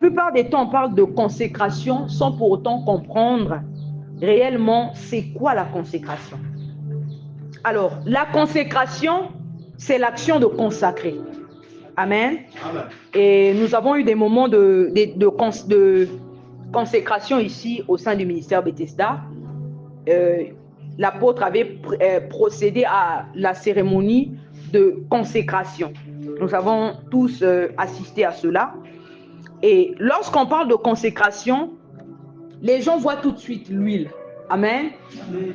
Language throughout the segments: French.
plupart des temps, on parle de consécration sans pour autant comprendre réellement c'est quoi la consécration. Alors, la consécration, c'est l'action de consacrer. Amen. Amen. Et nous avons eu des moments de consécration ici au sein du ministère Bethesda. L'apôtre avait procédé à la cérémonie de consécration. Nous avons tous assisté à cela. Et lorsqu'on parle de consécration, les gens voient tout de suite l'huile. Amen.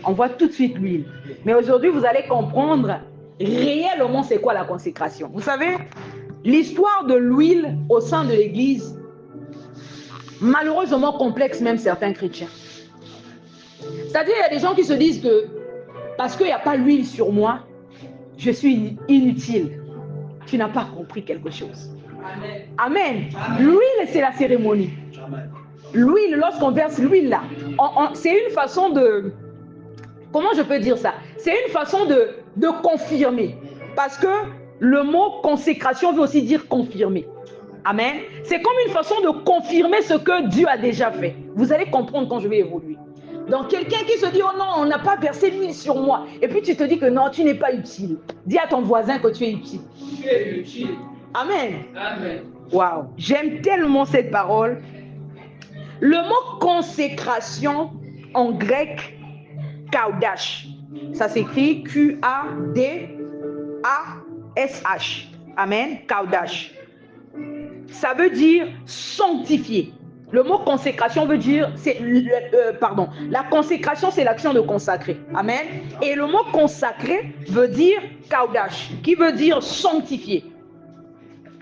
On voit tout de suite l'huile. Mais aujourd'hui, vous allez comprendre réellement c'est quoi la consécration. Vous savez, l'histoire de l'huile au sein de l'Église, malheureusement complexe même certains chrétiens. C'est-à-dire, il y a des gens qui se disent que parce qu'il n'y a pas l'huile sur moi, je suis inutile. Tu n'as pas compris quelque chose. Amen. Amen. Amen. L'huile, c'est la cérémonie. Amen. L'huile, lorsqu'on verse l'huile là, c'est une façon de... Comment je peux dire ça? C'est une façon de confirmer. Parce que le mot consécration veut aussi dire confirmer. Amen. C'est comme une façon de confirmer ce que Dieu a déjà fait. Vous allez comprendre quand je vais évoluer. Donc quelqu'un qui se dit, oh non, on n'a pas versé l'huile sur moi. Et puis tu te dis que non, tu n'es pas utile. Dis à ton voisin que tu es utile. Tu es utile. Amen. Amen. Waouh, j'aime tellement cette parole. Le mot consécration en grec, kaudash. Ça s'écrit Q-A-D-A-S-H. Amen. Kaudash. Ça veut dire sanctifier. Le mot consécration veut dire, la consécration c'est l'action de consacrer. Amen. Et le mot consacrer veut dire kaudash, qui veut dire sanctifier,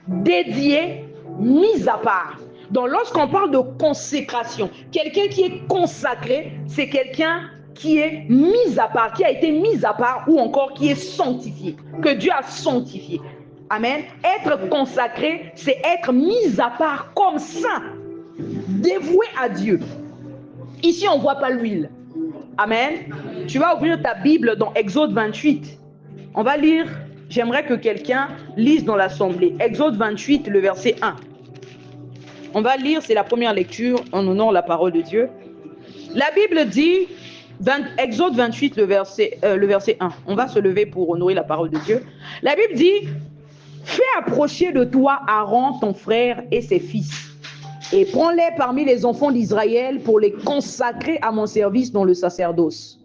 dédié, mis à part. Donc lorsqu'on parle de consécration, quelqu'un qui est consacré, c'est quelqu'un qui est mis à part, qui a été mis à part ou encore qui est sanctifié, que Dieu a sanctifié. Amen. Être consacré, c'est être mis à part comme saint, dévoué à Dieu. Ici, on ne voit pas l'huile. Amen. Tu vas ouvrir ta Bible dans Exode 28. On va lire, j'aimerais que quelqu'un lise dans l'assemblée. Exode 28, le verset 1. On va lire, c'est la première lecture en honore la parole de Dieu. La Bible dit, Exode 28, le verset 1. On va se lever pour honorer la parole de Dieu. La Bible dit, fais approcher de toi Aaron, ton frère, et ses fils, et prends-les parmi les enfants d'Israël pour les consacrer à mon service dans le sacerdoce.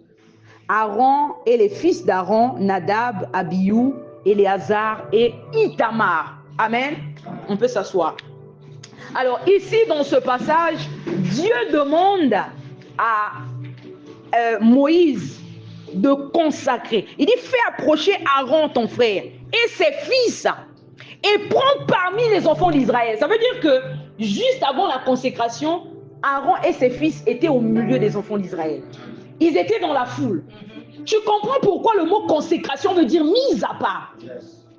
Aaron et les fils d'Aaron, Nadab, Abihu, Éléazar et Ithamar. Amen. On peut s'asseoir. Alors ici, dans ce passage, Dieu demande à Moïse de consacrer. Il dit, fais approcher Aaron, ton frère, et ses fils, et prends parmi les enfants d'Israël. Ça veut dire que juste avant la consécration, Aaron et ses fils étaient au milieu des enfants d'Israël. Ils étaient dans la foule. Tu comprends pourquoi le mot consécration veut dire mise à part.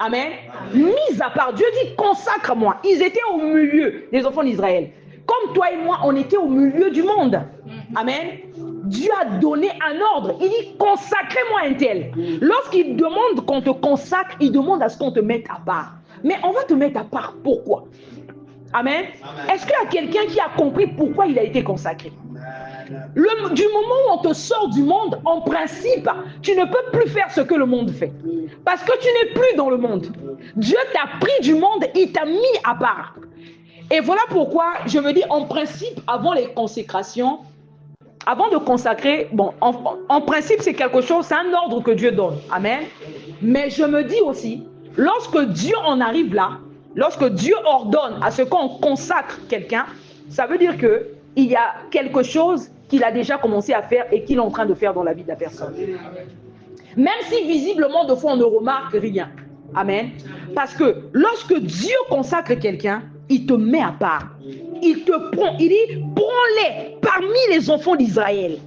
Amen. Mise à part. Dieu dit consacre-moi. Ils étaient au milieu des enfants d'Israël. Comme toi et moi, on était au milieu du monde. Amen. Dieu a donné un ordre. Il dit consacrez-moi un tel. Lorsqu'il demande qu'on te consacre, il demande à ce qu'on te mette à part. Mais on va te mettre à part. Pourquoi? Amen. Amen. Est-ce qu'il y a quelqu'un qui a compris pourquoi il a été consacré? Du moment où on te sort du monde, en principe, tu ne peux plus faire ce que le monde fait. Parce que tu n'es plus dans le monde. Dieu t'a pris du monde, il t'a mis à part. Et voilà pourquoi je me dis, en principe, avant les consécrations, avant de consacrer, bon, en principe, c'est quelque chose, c'est un ordre que Dieu donne. Amen. Mais je me dis aussi, lorsque Dieu en arrive là, lorsque Dieu ordonne à ce qu'on consacre quelqu'un, ça veut dire qu'il y a quelque chose qu'il a déjà commencé à faire et qu'il est en train de faire dans la vie de la personne. Même si visiblement, de fois, on ne remarque rien. Amen. Parce que lorsque Dieu consacre quelqu'un, il te met à part. Il te prend, il dit, prends-les parmi les enfants d'Israël.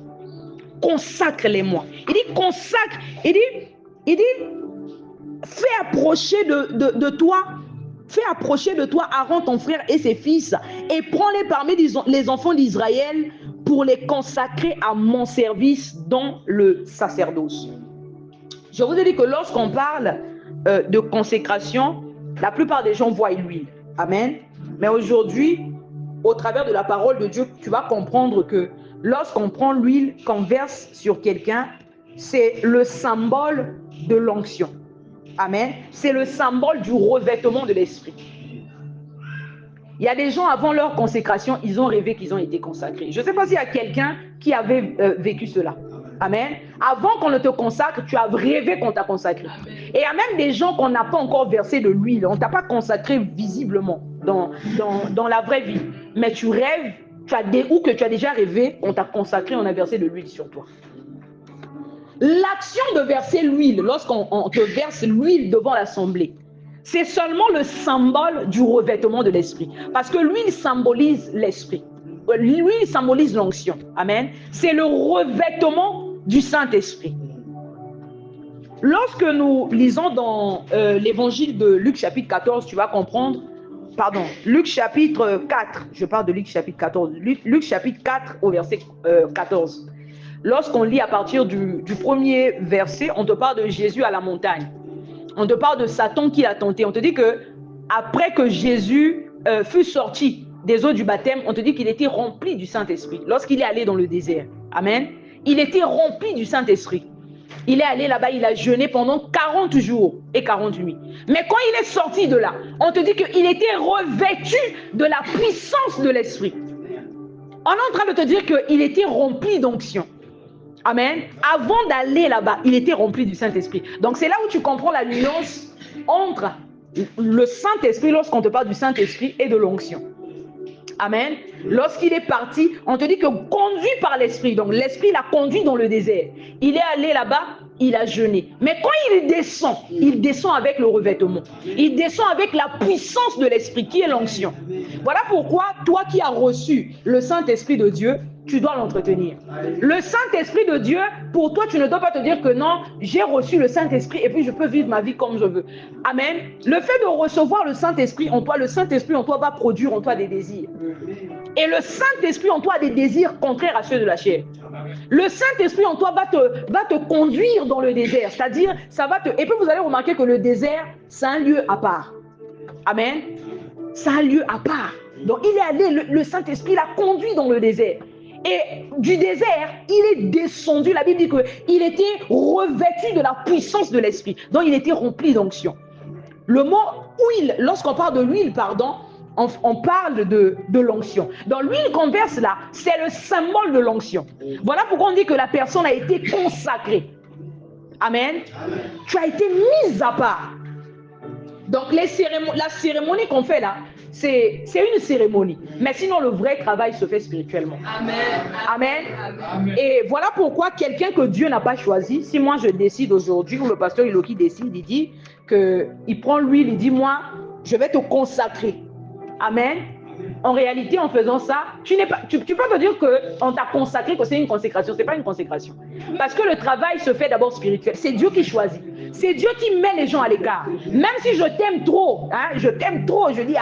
Consacre-les-moi. Il dit, consacre. Il dit, fais approcher de toi. Fais approcher de toi Aaron, ton frère, et ses fils, et prends-les parmi les enfants d'Israël pour les consacrer à mon service dans le sacerdoce. Je vous ai dit que lorsqu'on parle de consécration, la plupart des gens voient l'huile. Amen. Mais aujourd'hui, au travers de la parole de Dieu, tu vas comprendre que lorsqu'on prend l'huile, qu'on verse sur quelqu'un, c'est le symbole de l'onction. Amen. C'est le symbole du revêtement de l'esprit. Il y a des gens, avant leur consécration, ils ont rêvé qu'ils ont été consacrés. Je ne sais pas s'il y a quelqu'un qui avait vécu cela. Amen. Avant qu'on ne te consacre, tu as rêvé qu'on t'a consacré. Et il y a même des gens qu'on n'a pas encore versé de l'huile. On ne t'a pas consacré visiblement dans la vraie vie. Mais tu rêves, ou que tu as déjà rêvé, on t'a consacré, on a versé de l'huile sur toi. L'action de verser l'huile, lorsqu'on te verse l'huile devant l'assemblée, c'est seulement le symbole du revêtement de l'esprit. Parce que l'huile symbolise l'esprit. L'huile symbolise l'onction. Amen. C'est le revêtement du Saint-Esprit. Lorsque nous lisons dans l'évangile de Luc chapitre 14, tu vas comprendre, pardon, Luc chapitre 4, je parle de Luc chapitre 14, Luc chapitre 4 au verset 14. Lorsqu'on lit à partir du premier verset, on te parle de Jésus à la montagne. On te parle de Satan qui l'a tenté. On te dit que après que Jésus fut sorti des eaux du baptême, on te dit qu'il était rempli du Saint-Esprit. Lorsqu'il est allé dans le désert. Amen. Il était rempli du Saint-Esprit. Il est allé là-bas, il a jeûné pendant 40 jours et 40 nuits. Mais quand il est sorti de là, on te dit qu'il était revêtu de la puissance de l'Esprit. On est en train de te dire qu'il était rempli d'onction. Amen. Avant d'aller là-bas, il était rempli du Saint-Esprit. Donc c'est là où tu comprends la nuance entre le Saint-Esprit, lorsqu'on te parle du Saint-Esprit, et de l'onction. Amen. Lorsqu'il est parti, on te dit que conduit par l'Esprit. Donc l'Esprit l'a conduit dans le désert. Il est allé là-bas, il a jeûné. Mais quand il descend avec le revêtement. Il descend avec la puissance de l'Esprit, qui est l'onction. Voilà pourquoi, toi qui as reçu le Saint-Esprit de Dieu, tu dois l'entretenir. Le Saint-Esprit de Dieu, pour toi, tu ne dois pas te dire que non, j'ai reçu le Saint-Esprit et puis je peux vivre ma vie comme je veux. Amen. Le fait de recevoir le Saint-Esprit en toi, le Saint-Esprit en toi va produire en toi des désirs. Et le Saint-Esprit en toi a des désirs contraires à ceux de la chair. Le Saint-Esprit en toi va te conduire dans le désert. C'est-à-dire, ça va te... Et puis vous allez remarquer que le désert, c'est un lieu à part. Amen. C'est un lieu à part. Donc il est allé, le Saint-Esprit l'a conduit dans le désert. Et du désert, il est descendu. La Bible dit qu'il était revêtu de la puissance de l'Esprit. Donc il était rempli d'onction. Le mot huile, lorsqu'on parle de l'huile, pardon, on parle de l'onction. Dans l'huile qu'on verse là, c'est le symbole de l'onction. Voilà pourquoi on dit que la personne a été consacrée. Amen. Tu as été mise à part. Donc la cérémonie qu'on fait là, c'est une cérémonie. Mais sinon, le vrai travail se fait spirituellement. Amen. Amen. Amen. Et voilà pourquoi quelqu'un que Dieu n'a pas choisi, si moi je décide aujourd'hui, ou le pasteur Iloki décide, il dit qu'il prend l'huile, il dit moi, je vais te consacrer. Amen. En réalité, en faisant ça, tu peux te dire qu'on t'a consacré, que c'est une consécration. Ce n'est pas une consécration. Parce que le travail se fait d'abord spirituel. C'est Dieu qui choisit. C'est Dieu qui met les gens à l'écart. Même si je t'aime trop, je dis,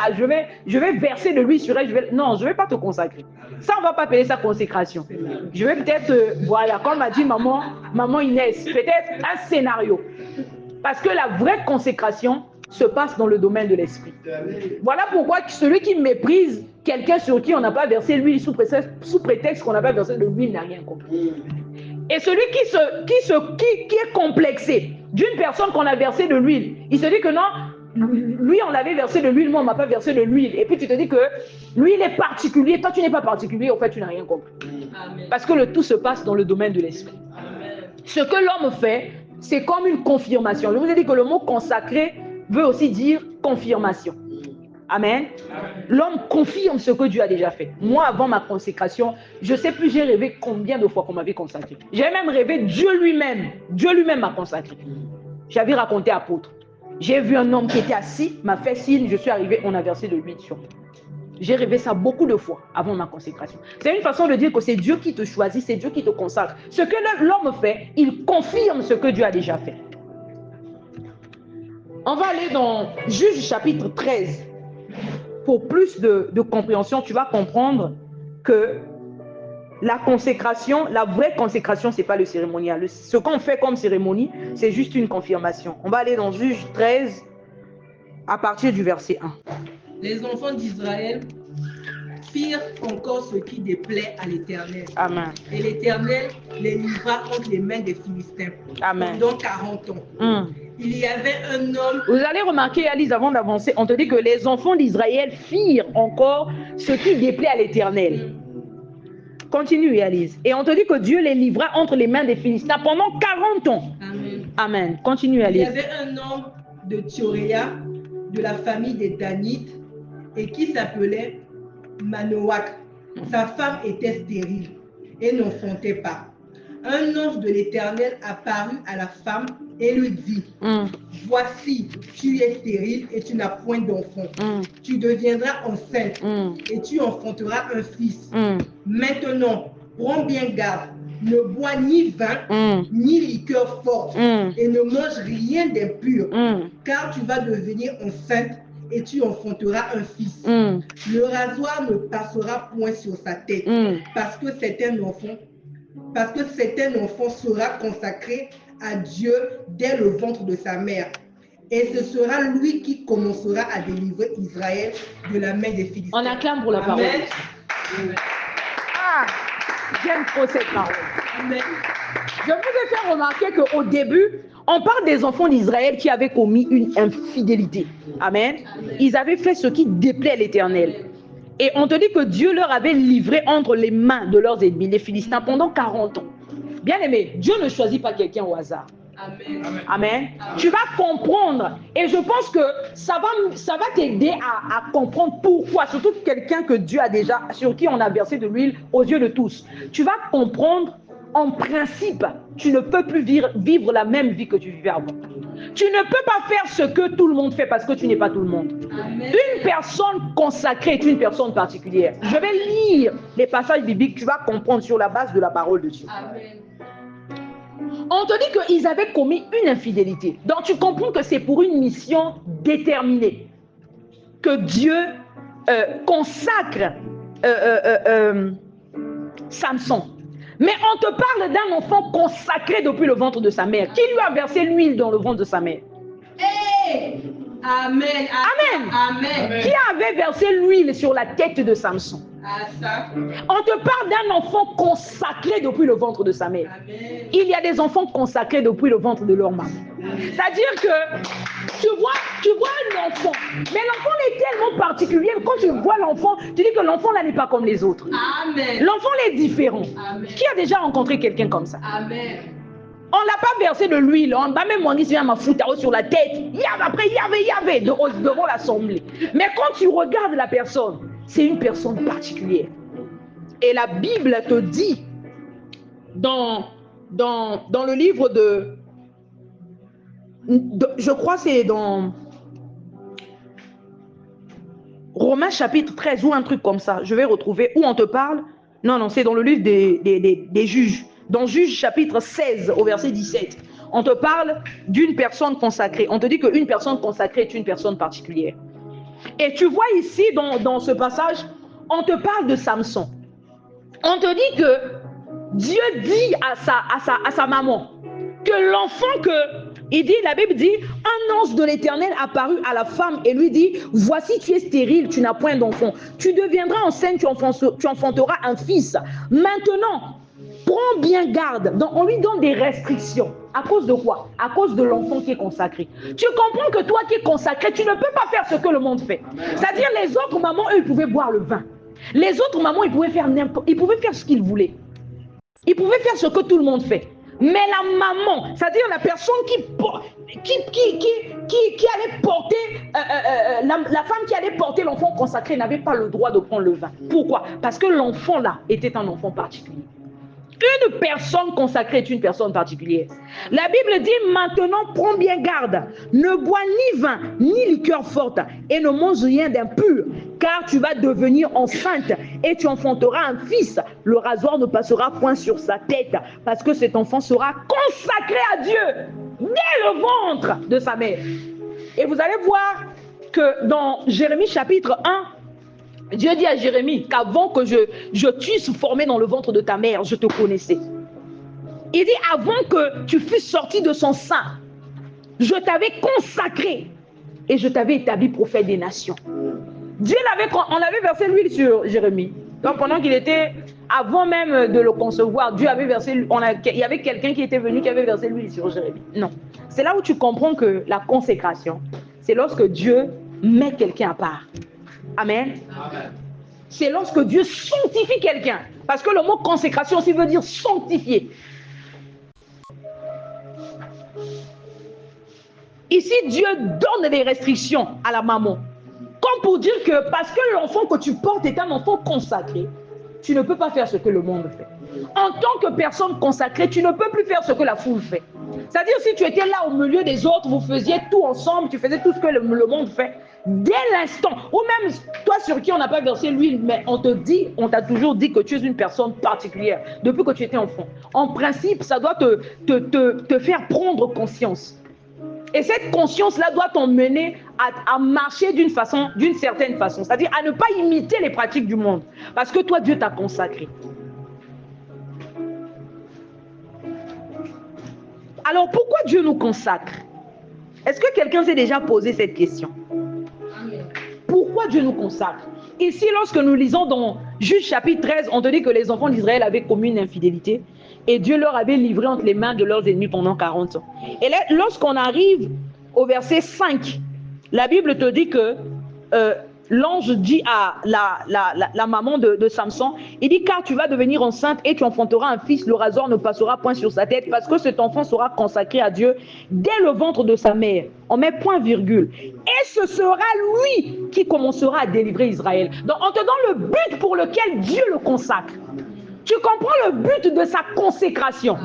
je vais verser de l'huile sur elle. Non, je ne vais pas te consacrer. Ça, on ne va pas payer sa consécration. Je vais peut-être, voilà, comme m'a dit maman Inès, peut-être un scénario. Parce que la vraie consécration se passe dans le domaine de l'esprit. Voilà pourquoi celui qui méprise quelqu'un sur qui on n'a pas versé l'huile sous prétexte qu'on n'a pas versé de l'huile n'a rien compris. Et celui qui est complexé d'une personne qu'on a versé de l'huile, il se dit que non, lui on l'avait versé de l'huile, moi on m'a pas versé de l'huile. Et puis tu te dis que lui il est particulier, toi tu n'es pas particulier, en fait tu n'as rien compris. Amen. Parce que le tout se passe dans le domaine de l'esprit. Amen. Ce que l'homme fait, c'est comme une confirmation. Je vous ai dit que le mot consacré veut aussi dire confirmation. Amen. L'homme confirme ce que Dieu a déjà fait. Moi, avant ma consécration, je ne sais plus, j'ai rêvé combien de fois qu'on m'avait consacré. J'ai même rêvé Dieu lui-même. Dieu lui-même m'a consacré. J'avais raconté à apôtre. J'ai vu un homme qui était assis, m'a fait signe, je suis arrivé, on a versé de l'huile sur moi. J'ai rêvé ça beaucoup de fois avant ma consécration. C'est une façon de dire que c'est Dieu qui te choisit, c'est Dieu qui te consacre. Ce que l'homme fait, il confirme ce que Dieu a déjà fait. On va aller dans Juge chapitre 13. Pour plus de compréhension, tu vas comprendre que la consécration, la vraie consécration, ce n'est pas le cérémonial. Ce qu'on fait comme cérémonie, c'est juste une confirmation. On va aller dans Juge 13 à partir du verset 1. Les enfants d'Israël firent encore ce qui déplaît à l'Éternel. Amen. Et l'Éternel les livra entre les mains des Philistins Amen. pendant 40 ans. Il y avait un homme. Vous allez remarquer, Alice, avant d'avancer, on te dit que les enfants d'Israël firent encore ce qui déplaît à l'Éternel. Continue, Alice. Et on te dit que Dieu les livra entre les mains des Philistins pendant 40 ans. Amen. Amen. Continue, Il y Alice. avait un homme de Tioréa, de la famille des Danites, et qui s'appelait Manoach. Sa femme était stérile et n'enfantait pas. Un ange de l'Éternel apparut à la femme et lui dit, voici, tu es stérile et tu n'as point d'enfant. Tu deviendras enceinte et tu enfanteras un fils. Maintenant, prends bien garde, ne bois ni vin ni liqueur forte et ne mange rien d'impur, car tu vas devenir enceinte et tu enfanteras un fils. Le rasoir ne passera point sur sa tête, parce que c'est un enfant sera consacré à Dieu dès le ventre de sa mère. Et ce sera lui qui commencera à délivrer Israël de la main des Philistins. On acclame pour la parole. Amen. Ah, j'aime trop cette parole. Amen. Je vous ai fait remarquer qu'au début, on parle des enfants d'Israël qui avaient commis une infidélité. Amen. Ils avaient fait ce qui déplaît à l'Éternel. Et on te dit que Dieu leur avait livré entre les mains de leurs ennemis, les Philistins, pendant 40 ans. Bien aimé, Dieu ne choisit pas quelqu'un au hasard. Amen. Amen. Amen. Tu vas comprendre. Et je pense que ça va t'aider à comprendre pourquoi. Surtout quelqu'un que Dieu a déjà, sur qui on a versé de l'huile aux yeux de tous. Tu vas comprendre, en principe, tu ne peux plus vivre la même vie que tu vivais avant. Tu ne peux pas faire ce que tout le monde fait parce que tu n'es pas tout le monde. Amen. Une personne consacrée est une personne particulière. Je vais lire les passages bibliques, tu vas comprendre sur la base de la parole de Dieu. Amen. On te dit qu'ils avaient commis une infidélité. Donc tu comprends que c'est pour une mission déterminée que Dieu consacre Samson. Mais on te parle d'un enfant consacré depuis le ventre de sa mère. Qui lui a versé l'huile dans le ventre de sa mère? Hey! Amen. Amen. Amen. Qui avait versé l'huile sur la tête de Samson? Ah, ça. On te parle d'un enfant consacré depuis le ventre de sa mère. Amen. Il y a des enfants consacrés depuis le ventre de leur maman. C'est-à-dire que tu vois un enfant, mais l'enfant est tellement particulier. Quand tu vois l'enfant, tu dis que l'enfant là n'est pas comme les autres. Amen. L'enfant est différent. Amen. Qui a déjà rencontré quelqu'un comme ça? Amen. On n'a pas versé de l'huile, on va même dit c'est ma foutaro sur la tête. Après, il y avait devant l'assemblée. Mais quand tu regardes la personne, c'est une personne particulière. Et la Bible te dit, dans le livre de je crois c'est dans Romains chapitre 13 ou un truc comme ça, je vais retrouver, où on te parle, non, c'est dans le livre des juges. Dans Juges chapitre 16 au verset 17, on te parle d'une personne consacrée. On te dit qu'une personne consacrée est une personne particulière. Et tu vois ici, dans ce passage, on te parle de Samson. On te dit que Dieu dit à sa maman que l'enfant la Bible dit, un ange de l'Éternel apparut à la femme et lui dit, voici tu es stérile, tu n'as point d'enfant. Tu deviendras enceinte, tu enfanteras un fils. Maintenant, prends bien garde. Donc, on lui donne des restrictions. À cause de quoi? À cause de l'enfant qui est consacré. Tu comprends que toi qui es consacré, tu ne peux pas faire ce que le monde fait. C'est-à-dire, les autres mamans, eux, ils pouvaient boire le vin. Les autres mamans, ils pouvaient faire ce qu'ils voulaient. Ils pouvaient faire ce que tout le monde fait. Mais la maman, c'est-à-dire la personne qui allait porter, la femme qui allait porter l'enfant consacré n'avait pas le droit de prendre le vin. Pourquoi? Parce que l'enfant là était un enfant particulier. Une personne consacrée est une personne particulière. La Bible dit maintenant prends bien garde, ne bois ni vin ni liqueur forte et ne mange rien d'impur, car tu vas devenir enceinte et tu enfanteras un fils. Le rasoir ne passera point sur sa tête, parce que cet enfant sera consacré à Dieu dès le ventre de sa mère. Et vous allez voir que dans Jérémie chapitre 1, Dieu dit à Jérémie qu'avant que je t'eusse formé dans le ventre de ta mère, je te connaissais. Il dit avant que tu fusses sorti de son sein, je t'avais consacré et je t'avais établi prophète des nations. On avait versé l'huile sur Jérémie. Donc pendant qu'il était, avant même de le concevoir, Dieu avait versé, il y avait quelqu'un qui était venu qui avait versé l'huile sur Jérémie. Non. C'est là où tu comprends que la consécration, c'est lorsque Dieu met quelqu'un à part. Amen. Amen. C'est lorsque Dieu sanctifie quelqu'un. Parce que le mot consécration aussi veut dire sanctifier. Ici, Dieu donne des restrictions à la maman. Comme pour dire que parce que l'enfant que tu portes est un enfant consacré, tu ne peux pas faire ce que le monde fait. En tant que personne consacrée, tu ne peux plus faire ce que la foule fait. C'est-à-dire, si tu étais là au milieu des autres, vous faisiez tout ensemble, tu faisais tout ce que le monde fait. Dès l'instant, ou même toi sur qui on n'a pas versé l'huile, mais on t'a toujours dit que tu es une personne particulière depuis que tu étais enfant. En principe, ça doit te faire prendre conscience. Et cette conscience-là doit t'emmener à marcher d'une certaine façon. C'est-à-dire à ne pas imiter les pratiques du monde. Parce que toi, Dieu t'a consacré. Alors, pourquoi Dieu nous consacre? Est-ce que quelqu'un s'est déjà posé cette question? Pourquoi Dieu nous consacre? Ici, lorsque nous lisons dans Juge chapitre 13, on te dit que les enfants d'Israël avaient commis une infidélité et Dieu leur avait livré entre les mains de leurs ennemis pendant 40 ans. Et là, lorsqu'on arrive au verset 5, la Bible te dit que l'ange dit à la maman de Samson, il dit: car tu vas devenir enceinte et tu enfanteras un fils, le rasoir ne passera point sur sa tête, parce que cet enfant sera consacré à Dieu dès le ventre de sa mère. On met point virgule. Et ce sera lui qui commencera à délivrer Israël. Donc on te donne le but pour lequel Dieu le consacre. Tu comprends le but de sa consécration.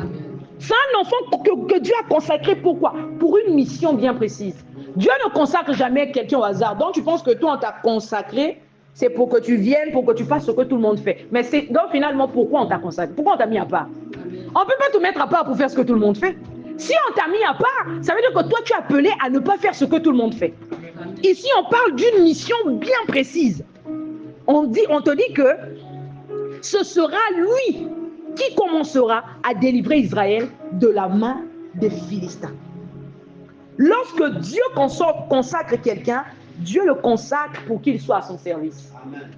C'est un enfant que Dieu a consacré pourquoi? Pour une mission bien précise. Dieu ne consacre jamais quelqu'un au hasard. Donc tu penses que toi on t'a consacré, c'est pour que tu viennes, pour que tu fasses ce que tout le monde fait. Mais c'est donc finalement pourquoi on t'a consacré? Pourquoi on t'a mis à part? On ne peut pas te mettre à part pour faire ce que tout le monde fait. Si on t'a mis à part, ça veut dire que toi tu es appelé à ne pas faire ce que tout le monde fait. Ici on parle d'une mission bien précise. On te dit que ce sera lui qui commencera à délivrer Israël de la main des Philistins. Lorsque Dieu consacre quelqu'un, Dieu le consacre pour qu'il soit à son service. Amen.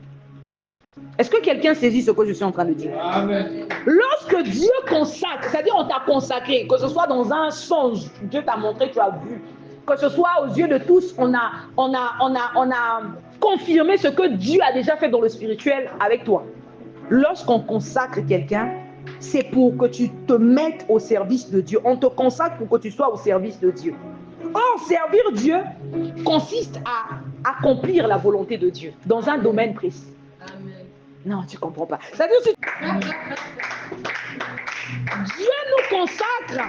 Est-ce que quelqu'un saisit ce que je suis en train de dire? Amen. Lorsque Dieu consacre, c'est-à-dire on t'a consacré, que ce soit dans un songe, Dieu t'a montré, tu as vu, que ce soit aux yeux de tous, on a confirmé ce que Dieu a déjà fait dans le spirituel avec toi. Lorsqu'on consacre quelqu'un, c'est pour que tu te mettes au service de Dieu. On te consacre pour que tu sois au service de Dieu. Or, servir Dieu consiste à accomplir la volonté de Dieu dans un domaine précis. Amen. Non, tu ne comprends pas. C'est-à-dire que Dieu nous consacre.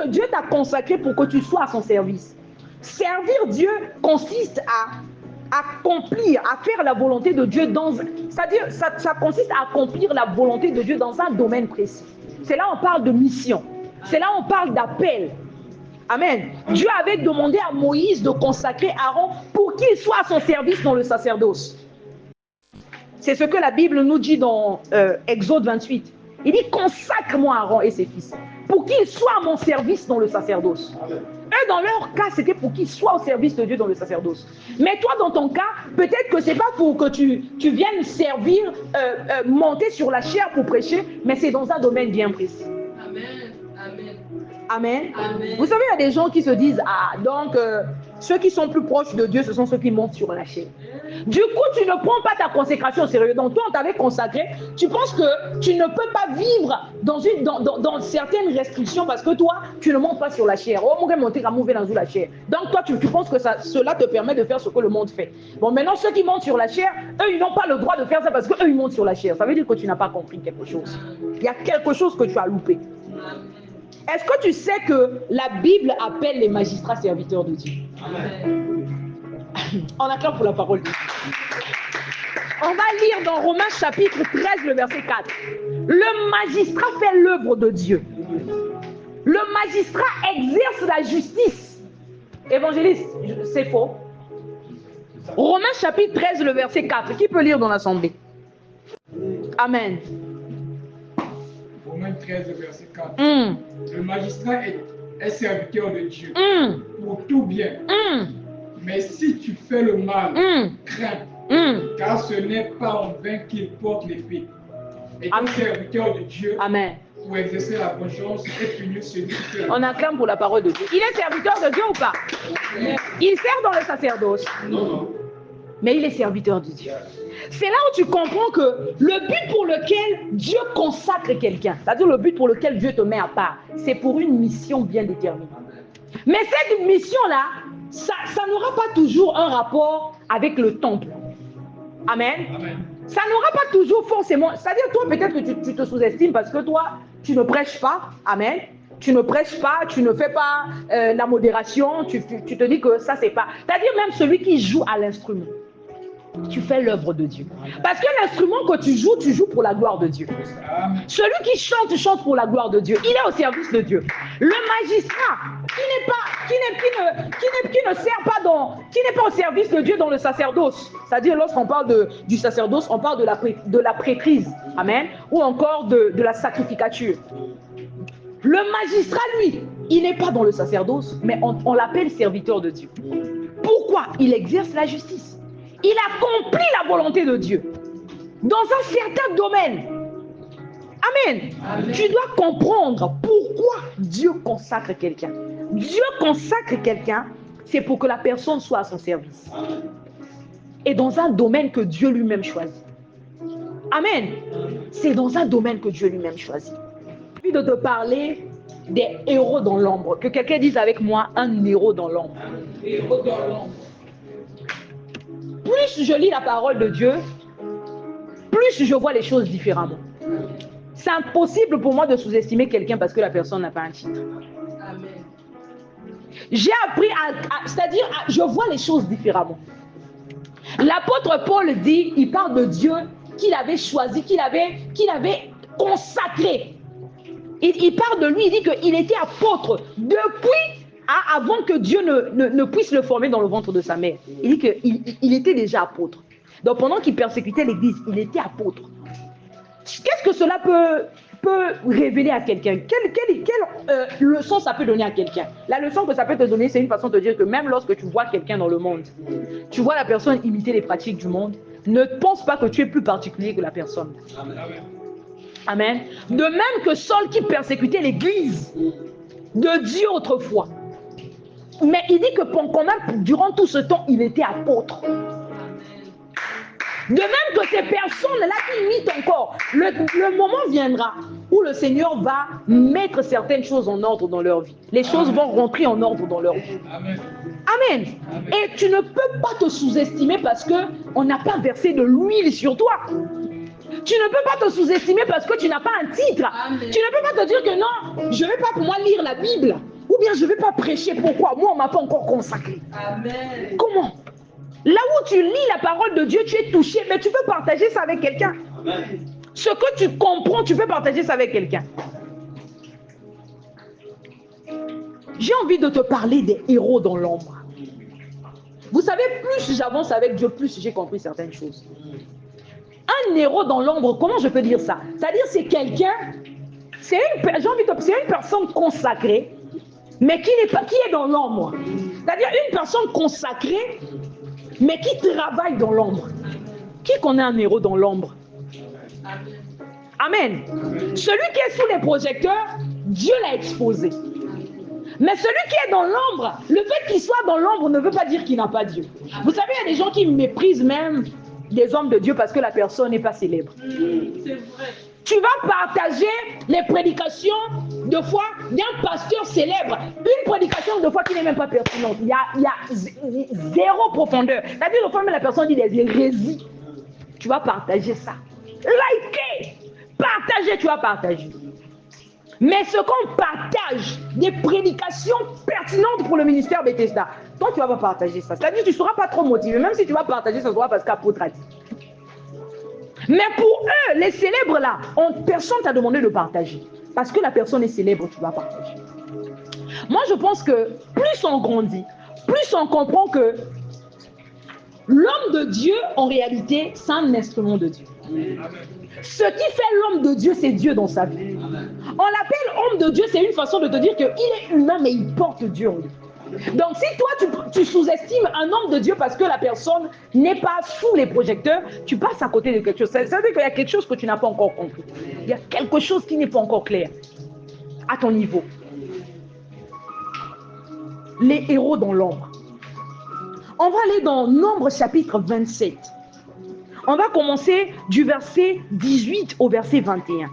Dieu t'a consacré pour que tu sois à son service. Servir Dieu consiste à accomplir, à faire la volonté de Dieu c'est-à-dire ça consiste à accomplir la volonté de Dieu dans un domaine précis. C'est là on parle de mission. C'est là on parle d'appel. Amen. Dieu avait demandé à Moïse de consacrer Aaron pour qu'il soit à son service dans le sacerdoce. C'est ce que la Bible nous dit dans Exode 28. Il dit: consacre-moi Aaron et ses fils pour qu'ils soient à mon service dans le sacerdoce. Eux, dans leur cas, c'était pour qu'ils soient au service de Dieu dans le sacerdoce. Mais toi, dans ton cas, peut-être que ce n'est pas pour que tu viennes servir, monter sur la chair pour prêcher, mais c'est dans un domaine bien précis. Amen. Amen. Amen. Amen. Vous savez, il y a des gens qui se disent: ah, donc ceux qui sont plus proches de Dieu, ce sont ceux qui montent sur la chair. Du coup, tu ne prends pas ta consécration au sérieux. Donc, toi, on t'avait consacré. Tu penses que tu ne peux pas vivre dans certaines restrictions parce que toi, tu ne montes pas sur la chair. Oh, mon monter à mouver dans la chair. Donc, toi, tu penses que cela te permet de faire ce que le monde fait. Bon, maintenant, ceux qui montent sur la chair, eux, ils n'ont pas le droit de faire ça parce qu'eux, ils montent sur la chair. Ça veut dire que tu n'as pas compris quelque chose. Il y a quelque chose que tu as loupé. Est-ce que tu sais que la Bible appelle les magistrats serviteurs de Dieu? Amen. On acclame pour la parole de Dieu. On va lire dans Romains chapitre 13, le verset 4. Le magistrat fait l'œuvre de Dieu. Le magistrat exerce la justice. Évangéliste, c'est faux. Romains chapitre 13, le verset 4. Qui peut lire dans l'assemblée? Amen. Romains 13, verset 4. Le magistrat est serviteur de Dieu pour tout bien. Mais si tu fais le mal, crains, Car ce n'est pas en vain qu'il porte l'épée. Et un serviteur de Dieu Amen. pour exercer la vengeance et punir celui qui fait la On acclame pour la parole de Dieu. Il est serviteur de Dieu ou pas? Il sert dans le sacerdoce. Non. Mais il est serviteur de Dieu. C'est là où tu comprends que le but pour lequel Dieu consacre quelqu'un, c'est-à-dire le but pour lequel Dieu te met à part, c'est pour une mission bien déterminée. Mais cette mission-là, ça n'aura pas toujours un rapport avec le temple. Amen. Amen. Ça n'aura pas toujours forcément... C'est-à-dire, toi, peut-être que tu te sous-estimes parce que toi, tu ne prêches pas. Amen. Tu ne prêches pas, tu ne fais pas la modération. Tu te dis que ça, c'est pas... C'est-à-dire, même celui qui joue à l'instrument, tu fais l'œuvre de Dieu. Parce que l'instrument que tu joues pour la gloire de Dieu. Celui qui chante pour la gloire de Dieu. Il est au service de Dieu. Le magistrat, qui n'est pas au service de Dieu dans le sacerdoce. C'est-à-dire, lorsqu'on parle du sacerdoce, on parle de la prêtrise. Amen. Ou encore de la sacrificature. Le magistrat, lui, il n'est pas dans le sacerdoce, mais on l'appelle serviteur de Dieu. Pourquoi? Il exerce la justice. Il accomplit la volonté de Dieu dans un certain domaine. Amen. Amen. Tu dois comprendre pourquoi Dieu consacre quelqu'un. Dieu consacre quelqu'un, c'est pour que la personne soit à son service. Et dans un domaine que Dieu lui-même choisit. Amen. C'est dans un domaine que Dieu lui-même choisit. J'ai envie de te parler des héros dans l'ombre. Que quelqu'un dise avec moi, un héros dans l'ombre. Un héros dans l'ombre. Plus je lis la parole de Dieu, plus je vois les choses différemment. C'est impossible pour moi de sous-estimer quelqu'un parce que la personne n'a pas un titre. Amen. J'ai appris c'est-à-dire, je vois les choses différemment. L'apôtre Paul dit, il parle de Dieu qu'il avait choisi, qu'il avait consacré. Il parle de lui, il dit qu'il était apôtre depuis... avant que Dieu ne puisse le former dans le ventre de sa mère. Il dit qu'il était déjà apôtre. Donc pendant qu'il persécutait l'église, il était apôtre. Qu'est-ce que cela peut révéler à quelqu'un? Quelle leçon ça peut donner à quelqu'un? La leçon que ça peut te donner, c'est une façon de te dire que même lorsque tu vois quelqu'un dans le monde, tu vois la personne imiter les pratiques du monde, ne pense pas que tu es plus particulier que la personne. Amen. Amen. De même que Saul qui persécutait l'église de Dieu autrefois. Mais il dit que quand même, durant tout ce temps, il était apôtre. De même que ces personnes-là qui imitent encore, le moment viendra où le Seigneur va mettre certaines choses en ordre dans leur vie. Les choses vont rentrer en ordre dans leur vie. Amen. Amen. Et tu ne peux pas te sous-estimer parce qu'on n'a pas versé de l'huile sur toi. Tu ne peux pas te sous-estimer parce que tu n'as pas un titre. Amen. Tu ne peux pas te dire que non, je ne vais pas pour moi lire la Bible. Ou bien je ne vais pas prêcher. Pourquoi? Moi, on ne m'a pas encore consacré. Amen. Comment? Là où tu lis la parole de Dieu, tu es touché, mais tu peux partager ça avec quelqu'un. Ce que tu comprends, tu peux partager ça avec quelqu'un. J'ai envie de te parler des héros dans l'ombre. Vous savez, plus j'avance avec Dieu, plus j'ai compris certaines choses. Un héros dans l'ombre, comment je peux dire ça? C'est-à-dire c'est quelqu'un, c'est une personne consacrée, mais qui est dans l'ombre. C'est-à-dire une personne consacrée, mais qui travaille dans l'ombre. Qui connaît un héros dans l'ombre? Amen. Celui qui est sous les projecteurs, Dieu l'a exposé. Mais celui qui est dans l'ombre, le fait qu'il soit dans l'ombre ne veut pas dire qu'il n'a pas Dieu. Vous savez, il y a des gens qui méprisent même des hommes de Dieu parce que la personne n'est pas célèbre. C'est vrai. Tu vas partager les prédications de foi d'un pasteur célèbre. Une prédication de foi qui n'est même pas pertinente. Il y a zéro profondeur. C'est-à-dire, le fois même la personne dit des hérésies. Tu vas partager ça. Likez, partagez, tu vas partager. Mais ce qu'on partage, des prédications pertinentes pour le ministère Bethesda, toi, tu ne vas pas partager ça. C'est-à-dire que tu ne seras pas trop motivé. Même si tu vas partager, ça sera parce qu'apôtre a dit. Mais pour eux, les célèbres là, personne t'a demandé de partager. Parce que la personne est célèbre, tu vas partager. Moi, je pense que plus on grandit, plus on comprend que l'homme de Dieu, en réalité, c'est un instrument de Dieu. Ce qui fait l'homme de Dieu, c'est Dieu dans sa vie. On l'appelle homme de Dieu, c'est une façon de te dire qu'il est humain, mais il porte Dieu en lui. Donc, si toi, tu sous-estimes un homme de Dieu parce que la personne n'est pas sous les projecteurs, tu passes à côté de quelque chose. Ça veut dire qu'il y a quelque chose que tu n'as pas encore compris. Il y a quelque chose qui n'est pas encore clair à ton niveau. Les héros dans l'ombre. On va aller dans Nombre chapitre 27. On va commencer du verset 18 au verset 21.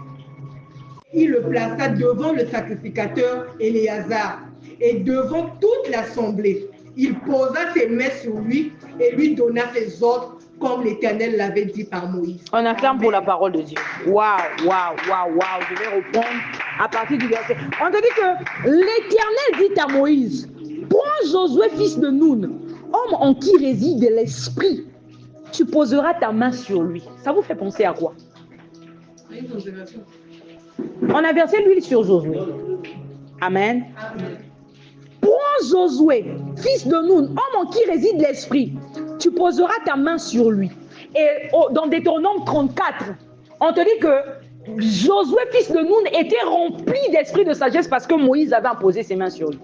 Il le plaça devant le sacrificateur Éléazar et devant toute l'assemblée. Il posa ses mains sur lui et lui donna ses ordres comme l'Éternel l'avait dit par Moïse. On acclame pour la parole de Dieu. Waouh, waouh, waouh, waouh. Je vais reprendre à partir du verset. On te dit que l'Éternel dit à Moïse, prends Josué fils de Nun, homme en qui réside l'esprit. Tu poseras ta main sur lui. Ça vous fait penser à quoi? On a versé l'huile sur Josué. Amen. Prends Josué, fils de Nun, homme en qui réside l'esprit. Tu poseras ta main sur lui. Et dans Deutéronome 34, on te dit que Josué, fils de Nun, était rempli d'esprit de sagesse parce que Moïse avait imposé ses mains sur lui.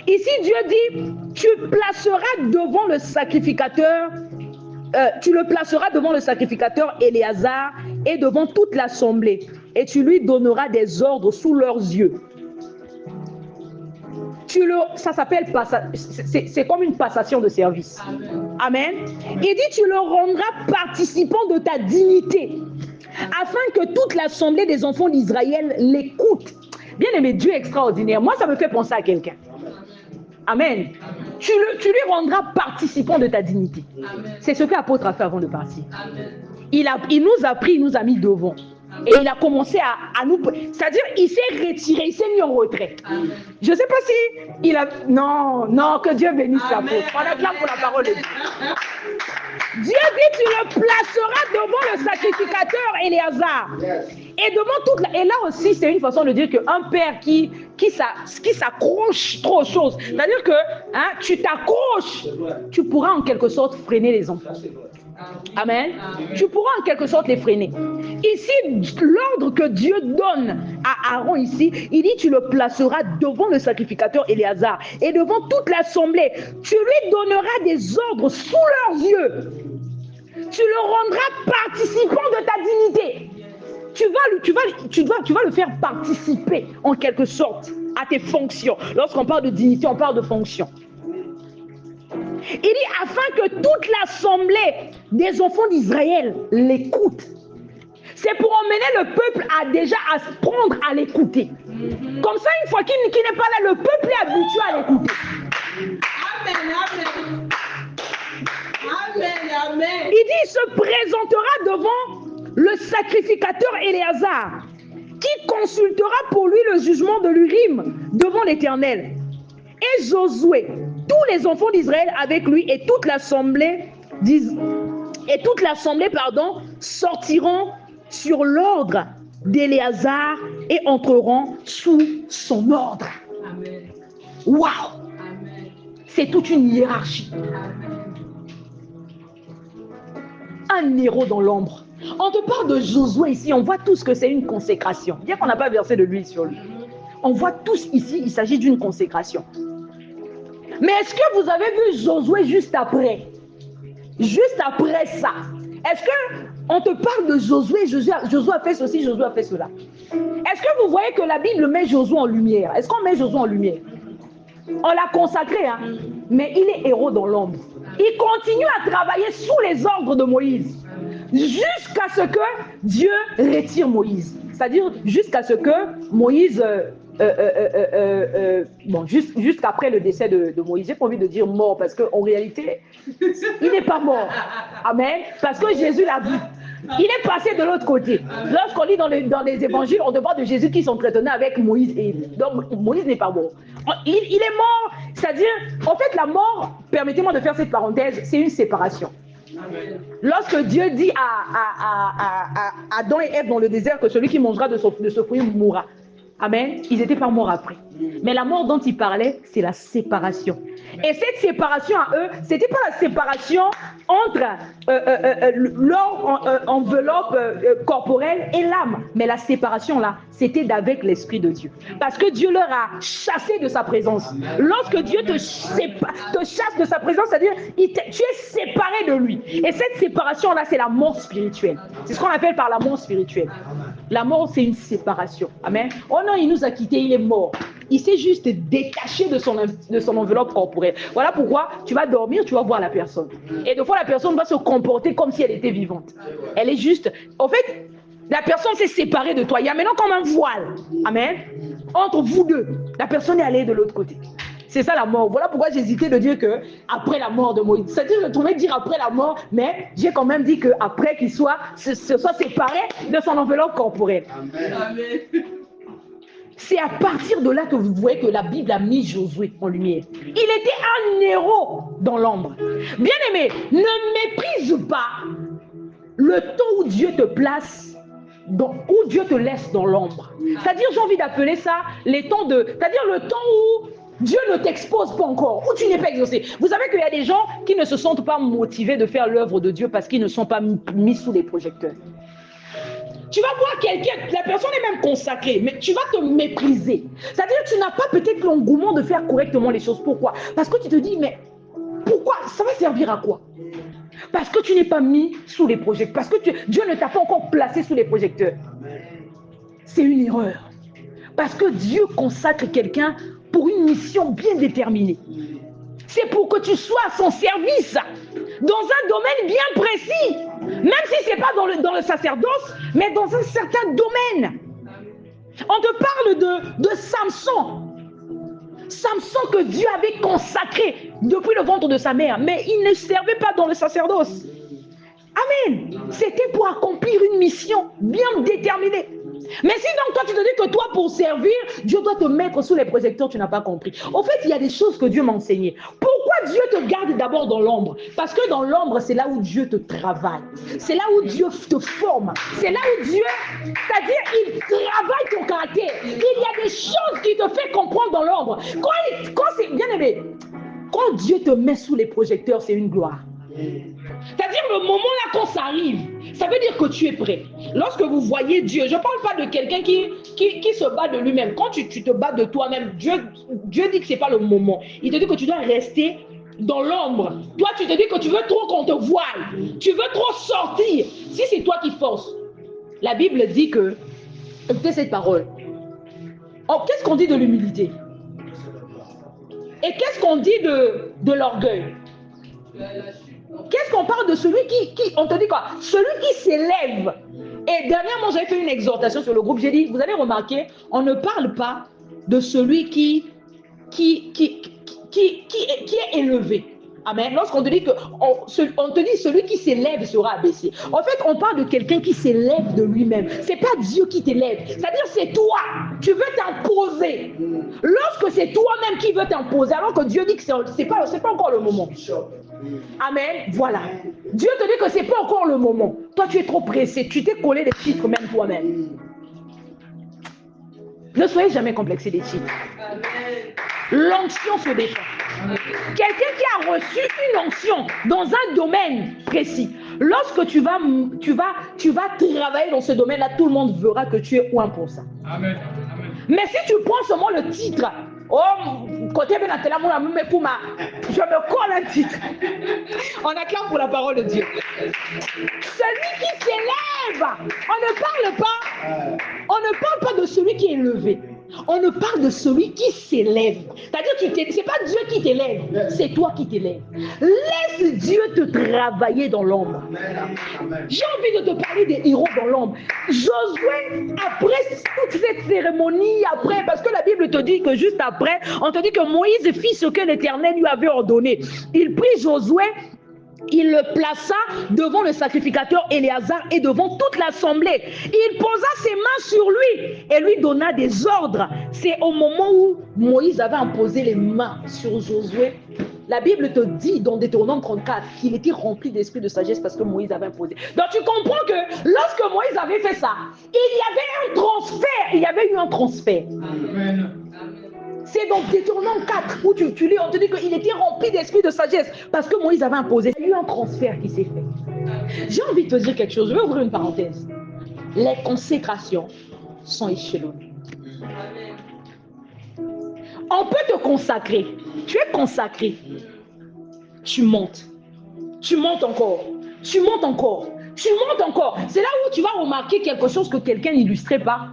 Ici, Dieu dit, tu placeras devant le sacrificateur, Éléazar et devant toute l'assemblée, et tu lui donneras des ordres sous leurs yeux. Ça s'appelle c'est comme une passation de service. Amen. Il dit, tu le rendras participant de ta dignité, afin que toute l'assemblée des enfants d'Israël l'écoute. Bien aimé, Dieu est extraordinaire. Moi, ça me fait penser à quelqu'un. Amen. Tu lui rendras participant de ta dignité. C'est ce que l'apôtre a fait avant de partir. Il nous a pris, il nous a mis devant. Et il a commencé à nous... C'est-à-dire, il s'est retiré, il s'est mis en retrait. Je ne sais pas si il a... Non, que Dieu bénisse l'apôtre. On acclame pour la parole de Dieu. Dieu dit, tu le placeras devant le sacrificateur Éléazar. Et devant toute la... Et là aussi, c'est une façon de dire qu'un père qui s'accroche trop aux choses. C'est-à-dire que tu t'accroches, tu pourras en quelque sorte freiner les enfants. Amen. Tu pourras en quelque sorte les freiner. Ici, l'ordre que Dieu donne à Aaron ici, il dit, tu le placeras devant le sacrificateur Éléazar et devant toute l'assemblée. Tu lui donneras des ordres sous leurs yeux. Tu le rendras participant de ta dignité. Tu vas le faire participer en quelque sorte à tes fonctions. Lorsqu'on parle de dignité, on parle de fonction. Il dit afin que toute l'assemblée des enfants d'Israël l'écoute. C'est pour emmener le peuple à se prendre à l'écouter. Comme ça, une fois qu'il n'est pas là, le peuple est habitué à l'écouter. Amen, amen. Amen. Il dit, il se présentera devant le sacrificateur Éléazar, qui consultera pour lui le jugement de l'Urim devant l'Éternel. Et Josué, tous les enfants d'Israël avec lui et toute l'assemblée, sortiront sur l'ordre d'Éléazar et entreront sous son ordre. Amen. Waouh! Amen. C'est toute une hiérarchie. Un héros dans l'ombre. On te parle de Josué ici, on voit tous que c'est une consécration. Bien qu'on n'a pas versé de l'huile sur lui. On voit tous ici, il s'agit d'une consécration. Mais est-ce que vous avez vu Josué juste après? Juste après ça. Est-ce qu'on te parle de Josué, Josué a fait ceci, Josué a fait cela? Est-ce que vous voyez que la Bible met Josué en lumière? Est-ce qu'on met Josué en lumière? On l'a consacré, mais il est héros dans l'ombre. Il continue à travailler sous les ordres de Moïse. Jusqu'à ce que Dieu retire Moïse. C'est-à-dire jusqu'à ce que Moïse... jusqu'après le décès de Moïse, j'ai pas envie de dire mort parce qu'en réalité, il n'est pas mort. Amen. Parce que Jésus l'a vu. Il est passé de l'autre côté. Lorsqu'on lit dans les évangiles, on te parle de Jésus qui s'entretenait avec Moïse et Élie. Donc Moïse n'est pas mort. Il est mort, c'est-à-dire, en fait, la mort, permettez-moi de faire cette parenthèse, c'est une séparation. Amen. Lorsque Dieu dit à Adam et Ève dans le désert que celui qui mangera de ce fruit mourra. Amen. Ils n'étaient pas morts après. Mais la mort dont il parlait, c'est la séparation. Et cette séparation à eux, c'était pas la séparation entre leur enveloppe corporelle et l'âme. Mais la séparation là, c'était d'avec l'Esprit de Dieu. Parce que Dieu leur a chassé de sa présence. Lorsque Dieu te chasse de sa présence, c'est-à-dire tu es séparé de lui. Et cette séparation là, c'est la mort spirituelle. C'est ce qu'on appelle par la mort spirituelle. La mort, c'est une séparation. Amen. Oh non, il nous a quittés, il est mort. Il s'est juste détaché de son enveloppe corporelle. Voilà pourquoi tu vas dormir, tu vas voir la personne. Et des fois, la personne va se comporter comme si elle était vivante. Elle est juste... En fait, la personne s'est séparée de toi. Il y a maintenant comme un voile. Amen. Entre vous deux. La personne est allée de l'autre côté. C'est ça la mort. Voilà pourquoi j'ai hésité de dire que après la mort de Moïse. C'est-à-dire que je trouvais dire après la mort, mais j'ai quand même dit qu'après qu'il se soit séparé de son enveloppe corporelle. Amen. C'est à partir de là que vous voyez que la Bible a mis Josué en lumière. Il était un héros dans l'ombre. Bien-aimé, ne méprise pas le temps où Dieu te place, où Dieu te laisse dans l'ombre. C'est-à-dire, j'ai envie d'appeler ça les temps c'est-à-dire le temps où Dieu ne t'expose pas encore, où tu n'es pas exaucé. Vous savez qu'il y a des gens qui ne se sentent pas motivés de faire l'œuvre de Dieu parce qu'ils ne sont pas mis sous les projecteurs. Tu vas voir quelqu'un, la personne est même consacrée, mais tu vas te mépriser. C'est-à-dire que tu n'as pas peut-être l'engouement de faire correctement les choses. Pourquoi? Parce que tu te dis, mais pourquoi? Ça va servir à quoi? Parce que tu n'es pas mis sous les projecteurs. Parce que Dieu ne t'a pas encore placé sous les projecteurs. C'est une erreur. Parce que Dieu consacre quelqu'un pour une mission bien déterminée. C'est pour que tu sois à son service dans un domaine bien précis. Même si ce n'est pas dans le sacerdoce, mais dans un certain domaine. On te parle de Samson. Samson que Dieu avait consacré depuis le ventre de sa mère. Mais il ne servait pas dans le sacerdoce. Amen. C'était pour accomplir une mission bien déterminée. Mais si donc toi tu te dis que toi pour servir, Dieu doit te mettre sous les projecteurs, tu n'as pas compris. En fait, il y a des choses que Dieu m'a enseignées. Pourquoi Dieu te garde d'abord dans l'ombre? Parce que dans l'ombre, c'est là où Dieu te travaille. C'est là où Dieu te forme. C'est là où Dieu, c'est-à-dire il travaille ton caractère. Il y a des choses qui te fait comprendre dans l'ombre. Quand c'est bien aimé, quand Dieu te met sous les projecteurs, c'est une gloire. C'est-à-dire le moment là quand ça arrive, ça veut dire que tu es prêt. Lorsque vous voyez Dieu, je ne parle pas de quelqu'un qui se bat de lui-même. Quand tu te bats de toi-même, Dieu dit que ce n'est pas le moment. Il te dit que tu dois rester dans l'ombre. Toi, tu te dis que tu veux trop qu'on te voie. Tu veux trop sortir. Si c'est toi qui forces. La Bible dit que, écoutez cette parole. Oh, qu'est-ce qu'on dit de l'humilité? Et qu'est-ce qu'on dit de l'orgueil? Qu'est-ce qu'on parle de celui on te dit quoi? Celui qui s'élève. Et dernièrement, j'avais fait une exhortation sur le groupe. J'ai dit, vous avez remarqué, on ne parle pas de celui qui est élevé. Amen. Lorsqu'on te dit on te dit celui qui s'élève sera abaissé. En fait, on parle de quelqu'un qui s'élève de lui-même. C'est pas Dieu qui t'élève. C'est-à-dire c'est toi. Tu veux t'imposer. Lorsque c'est toi-même qui veux t'imposer, alors que Dieu dit que c'est pas encore le moment. Amen. Voilà. Dieu te dit que c'est pas encore le moment. Toi, tu es trop pressé. Tu t'es collé des titres même toi-même. Ne soyez jamais complexé des titres. L'onction se défend. Quelqu'un qui a reçu une onction dans un domaine précis, lorsque tu vas travailler dans ce domaine-là, tout le monde verra que tu es ouin pour ça. Amen. Amen. Mais si tu prends seulement le titre, oh, côté Benatela, je me colle un titre. On acclame pour la parole de Dieu. Celui qui s'élève, on ne parle pas de celui qui est élevé. On ne parle de celui qui s'élève. C'est-à-dire, c'est pas Dieu qui t'élève, c'est toi qui t'élèves. Laisse Dieu te travailler dans l'ombre. J'ai envie de te parler des héros dans l'ombre. Josué, après toute cette cérémonie, parce que la Bible te dit que juste après, on te dit que Moïse fit ce que l'Éternel lui avait ordonné. Il prit Josué, il le plaça devant le sacrificateur Éléazar et devant toute l'assemblée. Il posa ses mains sur lui et lui donna des ordres. C'est au moment où Moïse avait imposé les mains sur Josué. La Bible te dit dans Deutéronome 34 qu'il était rempli d'esprit de sagesse parce que Moïse avait imposé. Donc tu comprends que lorsque Moïse avait fait ça, il y avait un transfert. Il y avait eu un transfert. Amen. C'est dans Deutéronome 4 où tu lis, on te dit qu'il était rempli d'esprit de sagesse parce que Moïse avait imposé. Il y a eu un transfert qui s'est fait. J'ai envie de te dire quelque chose. Je vais ouvrir une parenthèse. Les consécrations sont échelonnées. On peut te consacrer. Tu es consacré. Tu montes. Tu montes encore. Tu montes encore. Tu montes encore. C'est là où tu vas remarquer quelque chose que quelqu'un n'illustrait pas.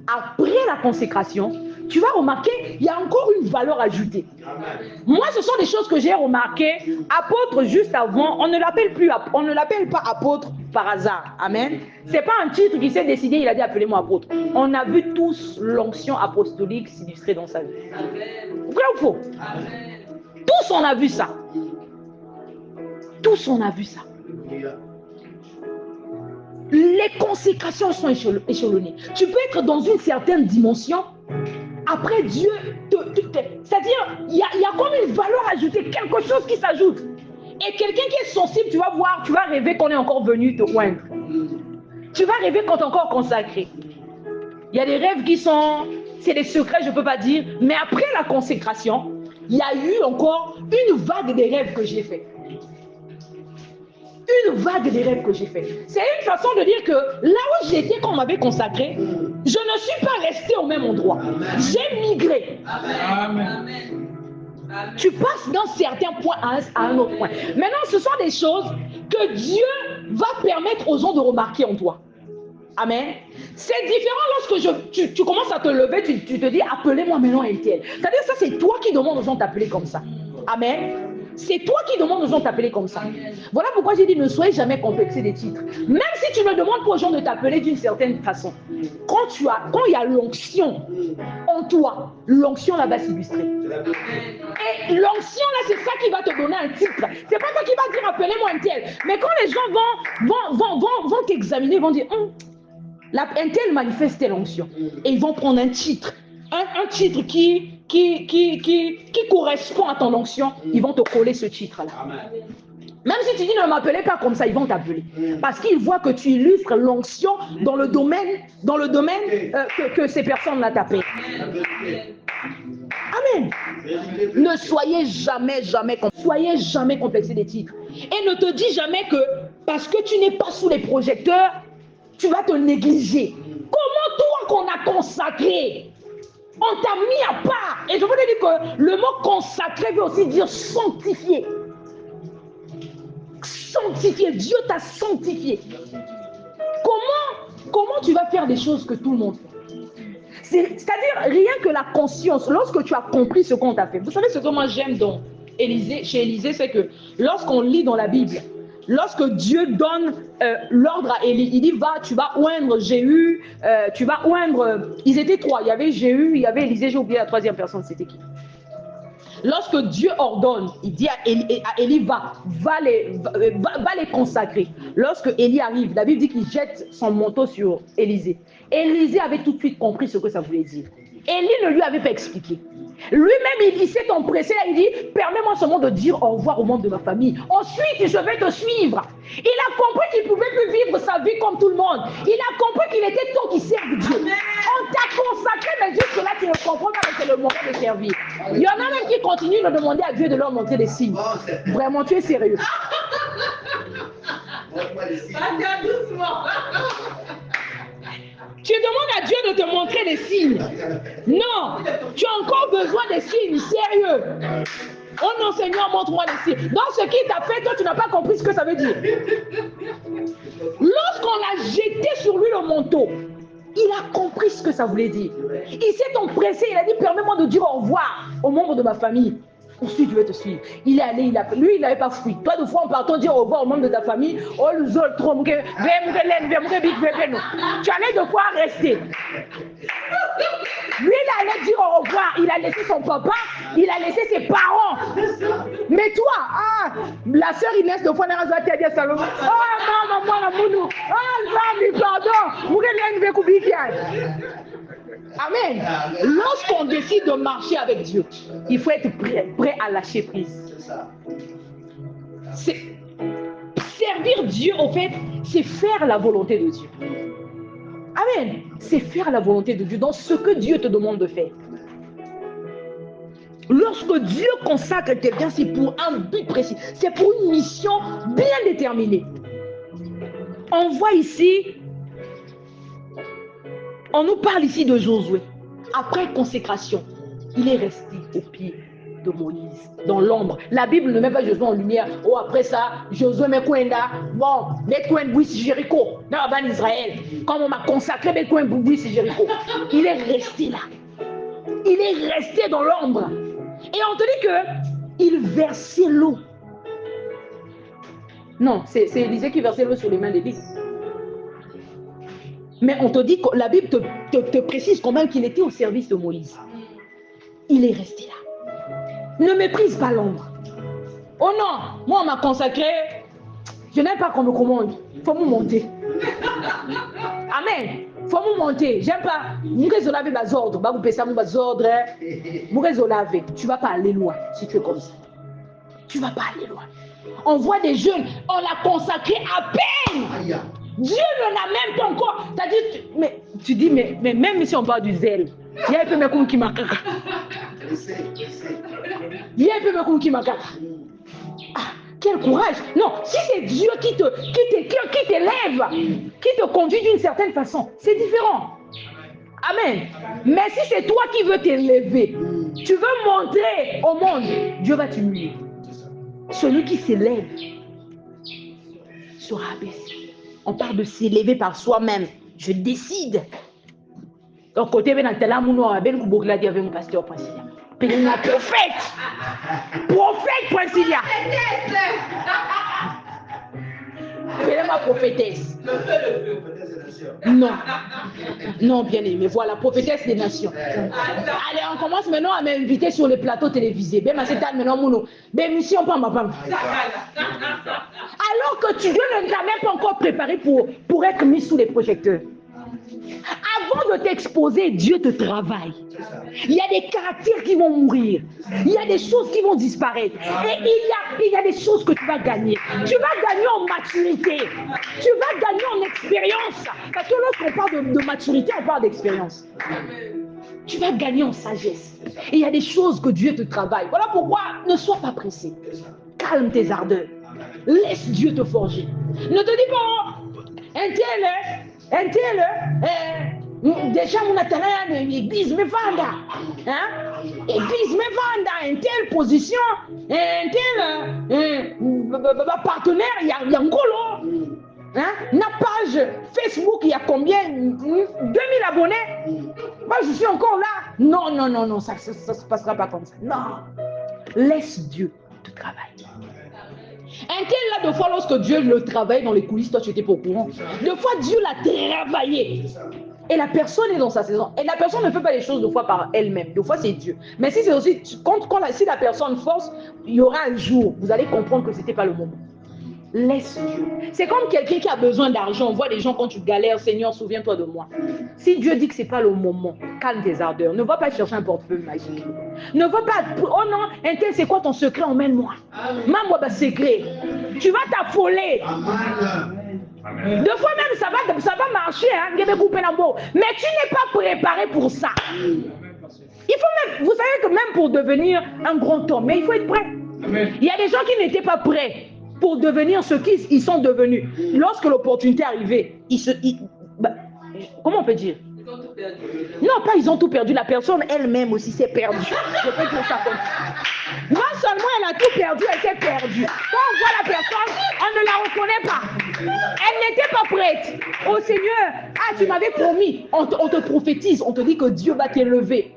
Après la consécration, tu vas remarquer qu'il y a encore une valeur ajoutée. Moi, ce sont des choses que j'ai remarquées. Apôtre, juste avant, on ne l'appelle pas apôtre par hasard. Amen. C'est pas un titre qui s'est décidé, il a dit appelez-moi apôtre. On a vu tous l'onction apostolique s'illustrer dans sa vie. Vrai ou faux? Tous on a vu ça. Tous on a vu ça. Les consécrations sont échelonnées. Tu peux être dans une certaine dimension. Après Dieu, c'est-à-dire, il y a comme une valeur ajoutée, quelque chose qui s'ajoute. Et quelqu'un qui est sensible, tu vas voir, tu vas rêver qu'on est encore venu te oindre. Tu vas rêver qu'on est encore consacré. Il y a des rêves qui sont, c'est des secrets, je ne peux pas dire. Mais après la consécration, il y a eu encore une vague des rêves que j'ai fait. Une vague des rêves que j'ai fait. C'est une façon de dire que là où j'étais quand on m'avait consacré, je ne suis pas resté au même endroit. J'ai migré. Amen. Tu passes d'un certain point à un autre point. Maintenant, ce sont des choses que Dieu va permettre aux gens de remarquer en toi. Amen. C'est différent lorsque tu commences à te lever, tu te dis appelez-moi maintenant Etienne. C'est-à-dire ça, c'est toi qui demandes aux gens de t'appeler comme ça. Amen. C'est toi qui demandes aux gens de t'appeler comme ça. Voilà pourquoi j'ai dit ne soyez jamais complexé des titres. Même si tu ne demandes pas aux gens de t'appeler d'une certaine façon. Quand il y a l'onction en toi, l'onction là va s'illustrer. Et l'onction là, c'est ça qui va te donner un titre. C'est pas toi qui vas dire appelez-moi un tel. Mais quand les gens vont t'examiner, vont dire un tel manifeste telle onction. Et ils vont prendre un titre. Un titre qui correspond à ton onction, ils vont te coller ce titre-là. Même si tu dis ne m'appelez pas comme ça, ils vont t'appeler. Parce qu'ils voient que tu illustres l'onction dans le domaine que ces personnes l'ont tapé. Amen. Ne soyez jamais complexé des titres. Et ne te dis jamais que parce que tu n'es pas sous les projecteurs, tu vas te négliger. Comment toi qu'on a consacré, on t'a mis à part. Et je veux te dire que le mot consacré veut aussi dire sanctifié. Sanctifié. Dieu t'a sanctifié. Comment tu vas faire des choses que tout le monde fait? C'est-à-dire rien que la conscience, lorsque tu as compris ce qu'on t'a fait. Vous savez ce que moi j'aime chez Élisée, c'est que lorsqu'on lit dans la Bible, lorsque Dieu donne l'ordre à Élie, il dit va, tu vas oindre Jéhu, tu vas oindre. Ils étaient trois, il y avait Jéhu, il y avait Élisée, j'ai oublié la troisième personne, c'était qui? Lorsque Dieu ordonne, il dit à Élie va les consacrer. Lorsque Élie arrive, la Bible dit qu'il jette son manteau sur Élisée. Élisée avait tout de suite compris ce que ça voulait dire. Élie ne lui avait pas expliqué. Lui-même, il s'est empressé, il dit, permets-moi seulement de dire au revoir aux membres de ma famille. Ensuite, je vais te suivre. Il a compris qu'il ne pouvait plus vivre sa vie comme tout le monde. Il a compris qu'il était temps qu'il serve Dieu. On t'a consacré, mais jusque-là, tu ne comprends pas que c'est le moment de servir. Il y en a même qui continuent de demander à Dieu de leur montrer des signes. Vraiment, tu es sérieux. Tu demandes à Dieu de te montrer des signes. Non, tu as encore besoin des signes, sérieux. Oh non, Seigneur, montre-moi des signes. Dans ce qu'il t'a fait, toi, tu n'as pas compris ce que ça veut dire. Lorsqu'on a jeté sur lui le manteau, il a compris ce que ça voulait dire. Il s'est empressé, il a dit, permets-moi de dire au revoir aux membres de ma famille. Ensuite, je vais te suivre. Il est allé, lui, il n'avait pas fui. Toi, de fois, en partant dire au revoir aux membres de ta famille, oh, le zol, trop, tu allais devoir rester. Lui, il allait dire au revoir. Il a laissé son papa, il a laissé ses parents. Mais toi, la sœur Inès de Fonarazwa t'a dit à Salomon, oh, maman, la mounou, oh, pardon, Amen. Lorsqu'on décide de marcher avec Dieu, il faut être prêt à lâcher prise. Servir Dieu, au fait, c'est faire la volonté de Dieu. Amen. C'est faire la volonté de Dieu dans ce que Dieu te demande de faire. Lorsque Dieu consacre quelqu'un, c'est pour un but précis. C'est pour une mission bien déterminée. On voit ici, on nous parle ici de Josué. Après consécration, il est resté au pied de Moïse, dans l'ombre. La Bible ne met pas Josué en lumière. Oh, après ça, Josué met Kwenda. Bon, met Kwenda Bouissi Jéricho. Dans la bande d'Israël. Comme on m'a consacré, met Kwenda Bouissi Jéricho. Il est resté là. Il est resté dans l'ombre. Et on te dit que il versait l'eau. Non, c'est Élisée qui versait l'eau sur les mains d'Élie. Mais on te dit que la Bible te précise quand même qu'il était au service de Moïse. Il est resté là. Ne méprise pas l'ombre. Oh non, moi on m'a consacré. Je n'aime pas qu'on me commande. Il faut me monter. Amen. Il faut me monter. J'aime pas. Tu vas pas aller loin si tu es comme ça. Tu vas pas aller loin. On voit des jeunes, on l'a consacré à peine. Dieu ne l'a même pas encore. Mais tu dis, mais même si on parle du zèle, il y a un peu de gens qui m'accrochent. Il y a un peu de gens qui m'accrochent. Ah, quel courage. Non, si c'est Dieu qui t'élève, qui te conduit d'une certaine façon, c'est différent. Amen. Mais si c'est toi qui veux t'élever, tu veux montrer au monde, Dieu va t'humilier. Celui qui s'élève sera abaissé. On parle de s'élever par soi-même. Je décide. Donc, côté ben antela mouno ben kubokla di avec mon pasteur Princilia. Ben la prophète. Prophète Princilia. Ben ma prophétesse. Non. Non, bien aimé. Voilà, prophétesse des nations. Allez, on commence maintenant à m'inviter sur les plateaux télévisés. Ben ma c'est maintenant mouno. Ben mission pas ma femme. Alors que Dieu ne t'a même pas encore préparé pour être mis sous les projecteurs. Avant de t'exposer, Dieu te travaille. Il y a des caractères qui vont mourir. Il y a des choses qui vont disparaître. Et il y a des choses que tu vas gagner. Tu vas gagner en maturité. Tu vas gagner en expérience. Parce que lorsqu'on parle de maturité, on parle d'expérience. Tu vas gagner en sagesse. Et il y a des choses que Dieu te travaille. Voilà pourquoi ne sois pas pressé. Calme tes ardeurs. Laisse Dieu te forger. Ne te dis pas, un tel, déjà mon atelier l'église me vanda, église me vanda, une telle position, un tel partenaire, il y a un colo, na page Facebook, il y a combien, 2000 abonnés, moi je suis encore là, non, ça se passera pas comme ça, non, laisse Dieu te travailler. Un tel là, de fois, lorsque Dieu le travaille dans les coulisses, toi tu n'étais pas au courant. De fois, Dieu l'a travaillé. Et la personne est dans sa saison. Et la personne ne fait pas les choses deux fois par elle-même. Deux fois, c'est Dieu. Mais si c'est aussi, si la personne force, il y aura un jour, vous allez comprendre que ce n'était pas le moment. Laisse Dieu. C'est comme quelqu'un qui a besoin d'argent. On voit les gens quand tu galères, Seigneur, souviens-toi de moi. Si Dieu dit que ce n'est pas le moment, calme tes ardeurs. Ne va pas chercher un portefeuille magique. Ne va pas, oh non, un tel, c'est quoi ton secret? Emmène-moi. Maman, bah, secret. Tu vas t'affoler. Deux fois même, ça va marcher. Hein? Mais tu n'es pas préparé pour ça. Il faut même, vous savez que même pour devenir un grand homme, mais il faut être prêt. Il y a des gens qui n'étaient pas prêts pour devenir ce qu'ils sont devenus. Lorsque l'opportunité est arrivée, comment on peut dire? Ils ont tout perdu. Non, pas ils ont tout perdu. La personne elle-même aussi s'est perdue. Je peux dire ça comme ça. Non seulement elle a tout perdu, elle s'est perdue. Quand on voit la personne, on ne la reconnaît pas. Elle n'était pas prête. Oh Seigneur, tu m'avais promis. On te prophétise, on te dit que Dieu va t'élever.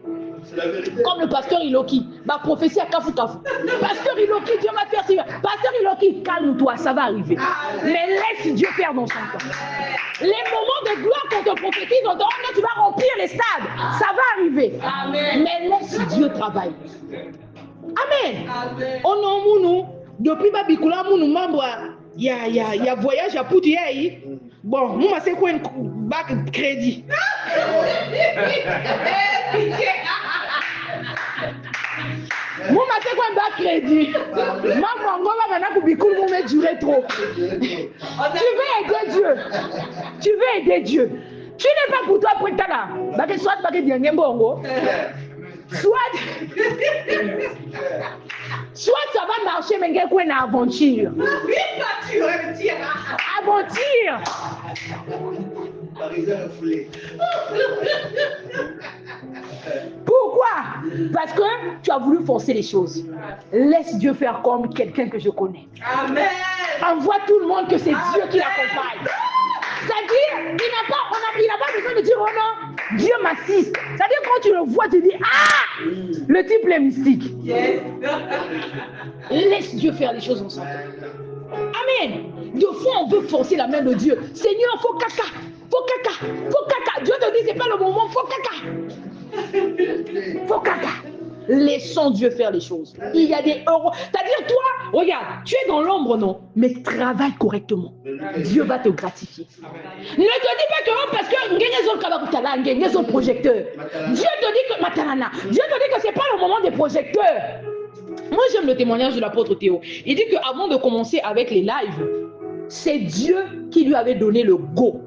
Comme le pasteur Iloki, ma prophétie à Kafou Kafou. Pasteur Iloki, Dieu va faire ça. Pasteur Iloki, calme-toi, ça va arriver. Mais laisse Dieu faire dans son temps. Les moments de gloire qu'on te prophétise, on te dit, tu vas remplir les stades. Ça va arriver. Amen. Mais laisse Dieu travailler. Amen. Oh non, Mounou, depuis Babikoula, Mounou, il y a voyage à Poutier. Bon, moi, c'est quoi un bac crédit? Moi, c'est quoi un bac crédit? Maman, on va maintenant que durer trop. Tu veux aider Dieu. Tu veux aider Dieu. Tu n'es pas pour toi prêt là. Soit pas que dernier bongo. soit ça va marcher, mais il y a une aventure. Aventure. Pourquoi? Parce que tu as voulu forcer les choses. Laisse Dieu faire comme quelqu'un que je connais. Amen. Envoie tout le monde que c'est Dieu qui l'accompagne. C'est-à-dire, il n'a pas besoin de dire oh non, Dieu m'assiste. C'est-à-dire quand tu le vois, tu dis ah, le type est mystique. Yes. Laisse Dieu faire les choses ensemble. Amen. Deux fois on veut forcer la main de Dieu. Seigneur, faut caca. Faut caca. Faut caca. Dieu te dit c'est pas le moment, faut caca. Faut caca. Laissons Dieu faire les choses. Il y a des euros. C'est-à-dire, toi, regarde, tu es dans l'ombre, non? Mais travaille correctement. Dieu va te gratifier. Ne te dis pas que parce que Dieu te dit que Matanana, Dieu te dit que c'est pas le moment des projecteurs. Moi, j'aime le témoignage de l'apôtre Théo. Il dit qu'avant de commencer avec les lives, c'est Dieu qui lui avait donné le go.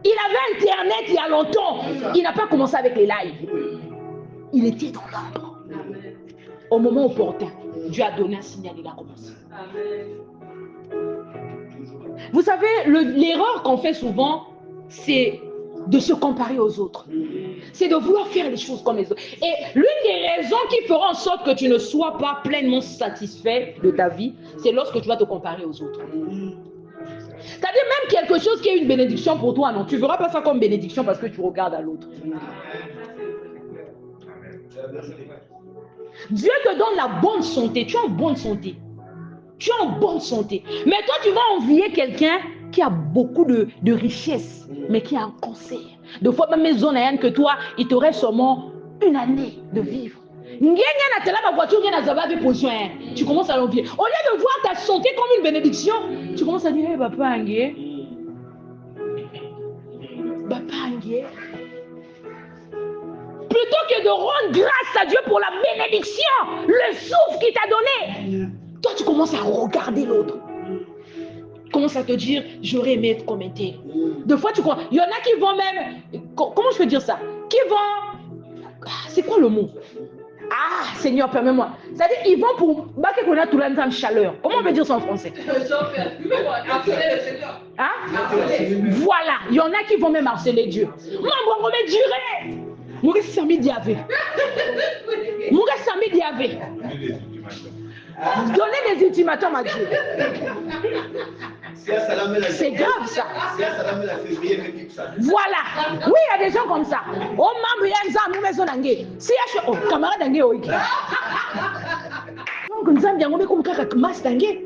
Il avait Internet il y a longtemps. Il n'a pas commencé avec les lives. Il était dans l'ombre. Au moment opportun, Dieu a donné un signal, il a commencé. Vous savez, l'erreur qu'on fait souvent, c'est de se comparer aux autres. C'est de vouloir faire les choses comme les autres. Et l'une des raisons qui fera en sorte que tu ne sois pas pleinement satisfait de ta vie, c'est lorsque tu vas te comparer aux autres. C'est-à-dire même quelque chose qui est une bénédiction pour toi, non, tu ne verras pas ça comme bénédiction parce que tu regardes à l'autre. Dieu te donne la bonne santé, tu es en bonne santé. Tu es en bonne santé. Mais toi, tu vas envier quelqu'un qui a beaucoup de richesses, mais qui a un cancer. Des fois, même maison que toi, il te reste seulement une année de vivre. Tu commences à l'envier. Au lieu de voir ta santé comme une bénédiction, tu commences à dire, hey, papa Angué. Papa Angué. Plutôt que de rendre grâce à Dieu pour la bénédiction, le souffle qu'il t'a donné, toi tu commences à regarder l'autre. Tu commences à te dire, j'aurais aimé être comme un tel. Des fois, il y en a qui vont même, comment je peux dire ça? Qui vont, c'est quoi le mot? Ah, Seigneur, permets-moi. C'est-à-dire, ils vont pour baquer qu'on a tout l'ensemble chaleur. Comment on peut dire ça en français? Hein? Voilà, il y en a qui vont même harceler Dieu. Moi, on va me durer. Mourez Sami Diavé. Mourez Sami Diavé. Donnez des ultimatums à Dieu. C'est grave ça. Voilà. Oui, il y a des gens comme ça. Oh, maman, il y a un nous maison d'angué. Si il y a un camarade d'angué, oui. Donc, nous avons bien comme masse d'angué.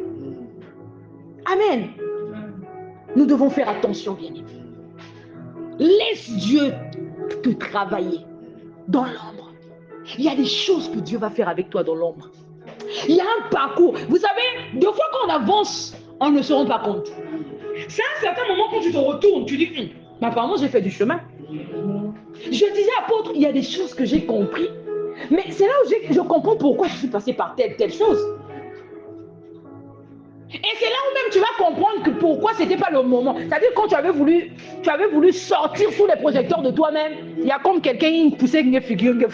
Amen. Nous devons faire attention, bien aimé. Laisse Dieu te travailler dans l'ombre. Il y a des choses que Dieu va faire avec toi dans l'ombre. Il y a un parcours. Vous savez, deux fois qu'on avance, on ne se rend pas compte. C'est à un certain moment quand tu te retournes, tu dis, mais apparemment j'ai fait du chemin. Je disais apôtre, il y a des choses que j'ai compris, mais c'est là où je comprends pourquoi je suis passé par telle chose. Et c'est là où même tu vas comprendre que pourquoi c'était pas le moment. C'est-à-dire quand tu avais voulu sortir sous les projecteurs de toi-même, il y a comme quelqu'un qui poussait une figure, une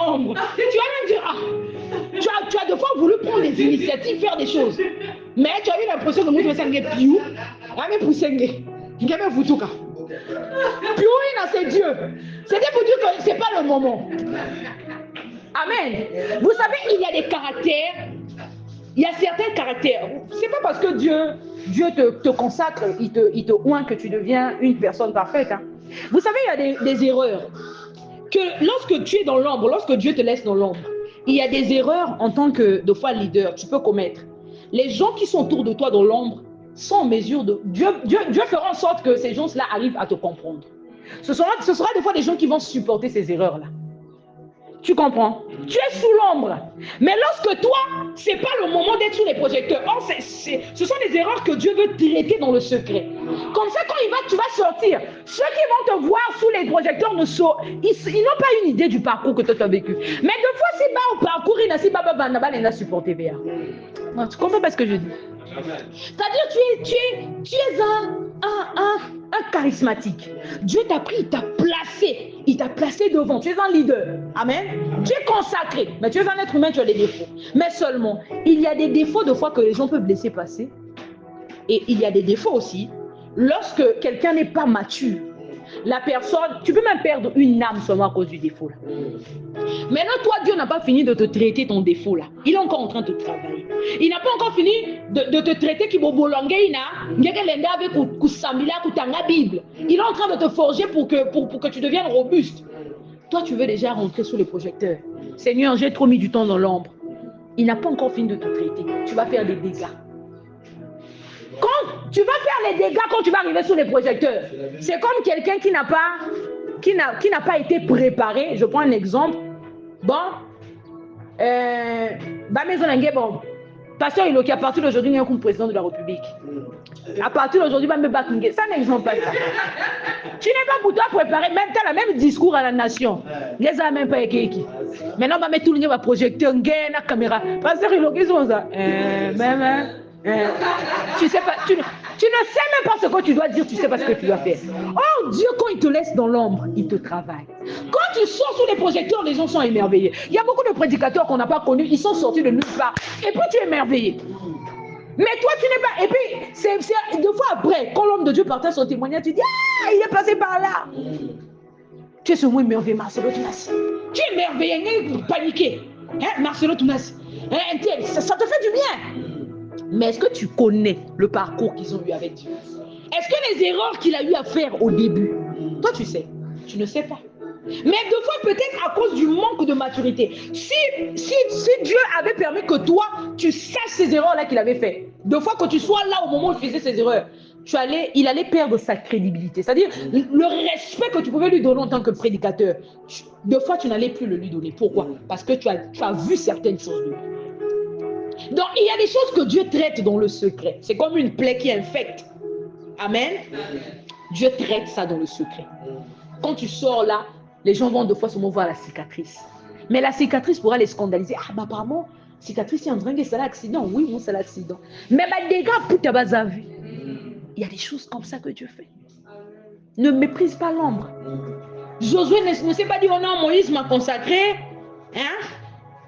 ombre. Tu vas même dire, tu as deux fois voulu prendre des initiatives, faire des choses. Mais tu as eu l'impression que nous faisons un piou, mais pousser un futuka. Piou, c'est Dieu. C'était pour dire que c'est pas le moment. Amen. Vous savez, il y a des caractères. Il y a certains caractères. C'est pas parce que Dieu te consacre, il te oint que tu deviens une personne parfaite. Hein. Vous savez, il y a des erreurs. Que lorsque tu es dans l'ombre, lorsque Dieu te laisse dans l'ombre, il y a des erreurs en tant que, de fois, leader, tu peux commettre. Les gens qui sont autour de toi dans l'ombre sont en mesure de... Dieu fera en sorte que ces gens-là arrivent à te comprendre. Ce sera des fois des gens qui vont supporter ces erreurs-là. Tu comprends? Tu es sous l'ombre. Mais lorsque toi, ce n'est pas le moment d'être sous les projecteurs. Or, ce sont des erreurs que Dieu veut traiter dans le secret. Comme ça, quand tu vas sortir, ceux qui vont te voir sous les projecteurs, ils n'ont pas une idée du parcours que tu as vécu. Mais deux fois, si bas au parcours, il n'a pas supporté. Tu comprends pas ce que je dis? C'est-à-dire tu es un charismatique. Dieu t'a pris, il t'a placé placé. Il t'a placé devant. Tu es un leader. Amen. Tu es consacré. Mais tu es un être humain, tu as des défauts. Mais seulement, il y a des défauts de fois que les gens peuvent laisser passer. Et il y a des défauts aussi. Lorsque quelqu'un n'est pas mature, la personne, tu peux même perdre une âme seulement à cause du défaut là. Maintenant, toi, Dieu n'a pas fini de te traiter ton défaut là. Il est encore en train de te travailler. Il n'a pas encore fini de te traiter qui Bible. Il est en train de te forger pour que tu deviennes robuste. Toi, tu veux déjà rentrer sous les projecteurs. Seigneur, j'ai trop mis du temps dans l'ombre. Il n'a pas encore fini de te traiter. Tu vas faire des dégâts. Quand tu vas faire les dégâts quand tu vas arriver sous les projecteurs, c'est comme quelqu'un qui n'a pas été préparé. Je prends un exemple. Bon, pasteur Iloki, à partir d'aujourd'hui, il y a un président de la République. À partir d'aujourd'hui, c'est un exemple pas ça. Tu n'es pas pour toi préparé, même tu as le même discours à la nation. Les gens même pas équipés. Maintenant, on va mettre tout le monde à projecteur, la caméra. Pasteur Iloki, c'est ça. Tu sais pas, tu ne sais même pas ce que tu dois dire, tu sais pas ce que tu dois faire. Oh Dieu, quand il te laisse dans l'ombre, il te travaille. Quand tu sors sous les projecteurs, les gens sont émerveillés. Il y a beaucoup de prédicateurs qu'on n'a pas connus, ils sont sortis de nulle part. Et puis tu es émerveillé. Mais toi, tu n'es pas. Et puis, c'est deux fois après, quand l'homme de Dieu partage son témoignage, tu dis, ah, il est passé par là. Tu es seulement émerveillé, Marcelo Tunasi. Tu es émerveillé, paniqué. Hein, Marcelo Tunasi. Ça te fait du bien. Mais est-ce que tu connais le parcours qu'ils ont eu avec Dieu? Est-ce que les erreurs qu'il a eu à faire au début, toi tu sais? Tu ne sais pas. Mais deux fois peut-être à cause du manque de maturité. Si Dieu avait permis que toi, tu saches ces erreurs-là qu'il avait fait, deux fois que tu sois là au moment où il faisait ces erreurs, il allait perdre sa crédibilité. C'est-à-dire le respect que tu pouvais lui donner en tant que prédicateur. Deux fois, tu n'allais plus le lui donner. Pourquoi? Parce que tu as vu certaines choses de lui. Donc, il y a des choses que Dieu traite dans le secret. C'est comme une plaie qui infecte. Amen. Dieu traite ça dans le secret. Quand tu sors là, les gens vont deux fois seulement voir la cicatrice. Mais la cicatrice pourra les scandaliser. Ah, bah, apparemment, cicatrice, c'est un train que c'est l'accident. Oui, bon, c'est l'accident. Mais bah, des gars, pour ta base à vue. Il y a des choses comme ça que Dieu fait. Ne méprise pas l'ombre. Josué ne s'est pas dit, oh non, Moïse m'a consacré. Hein?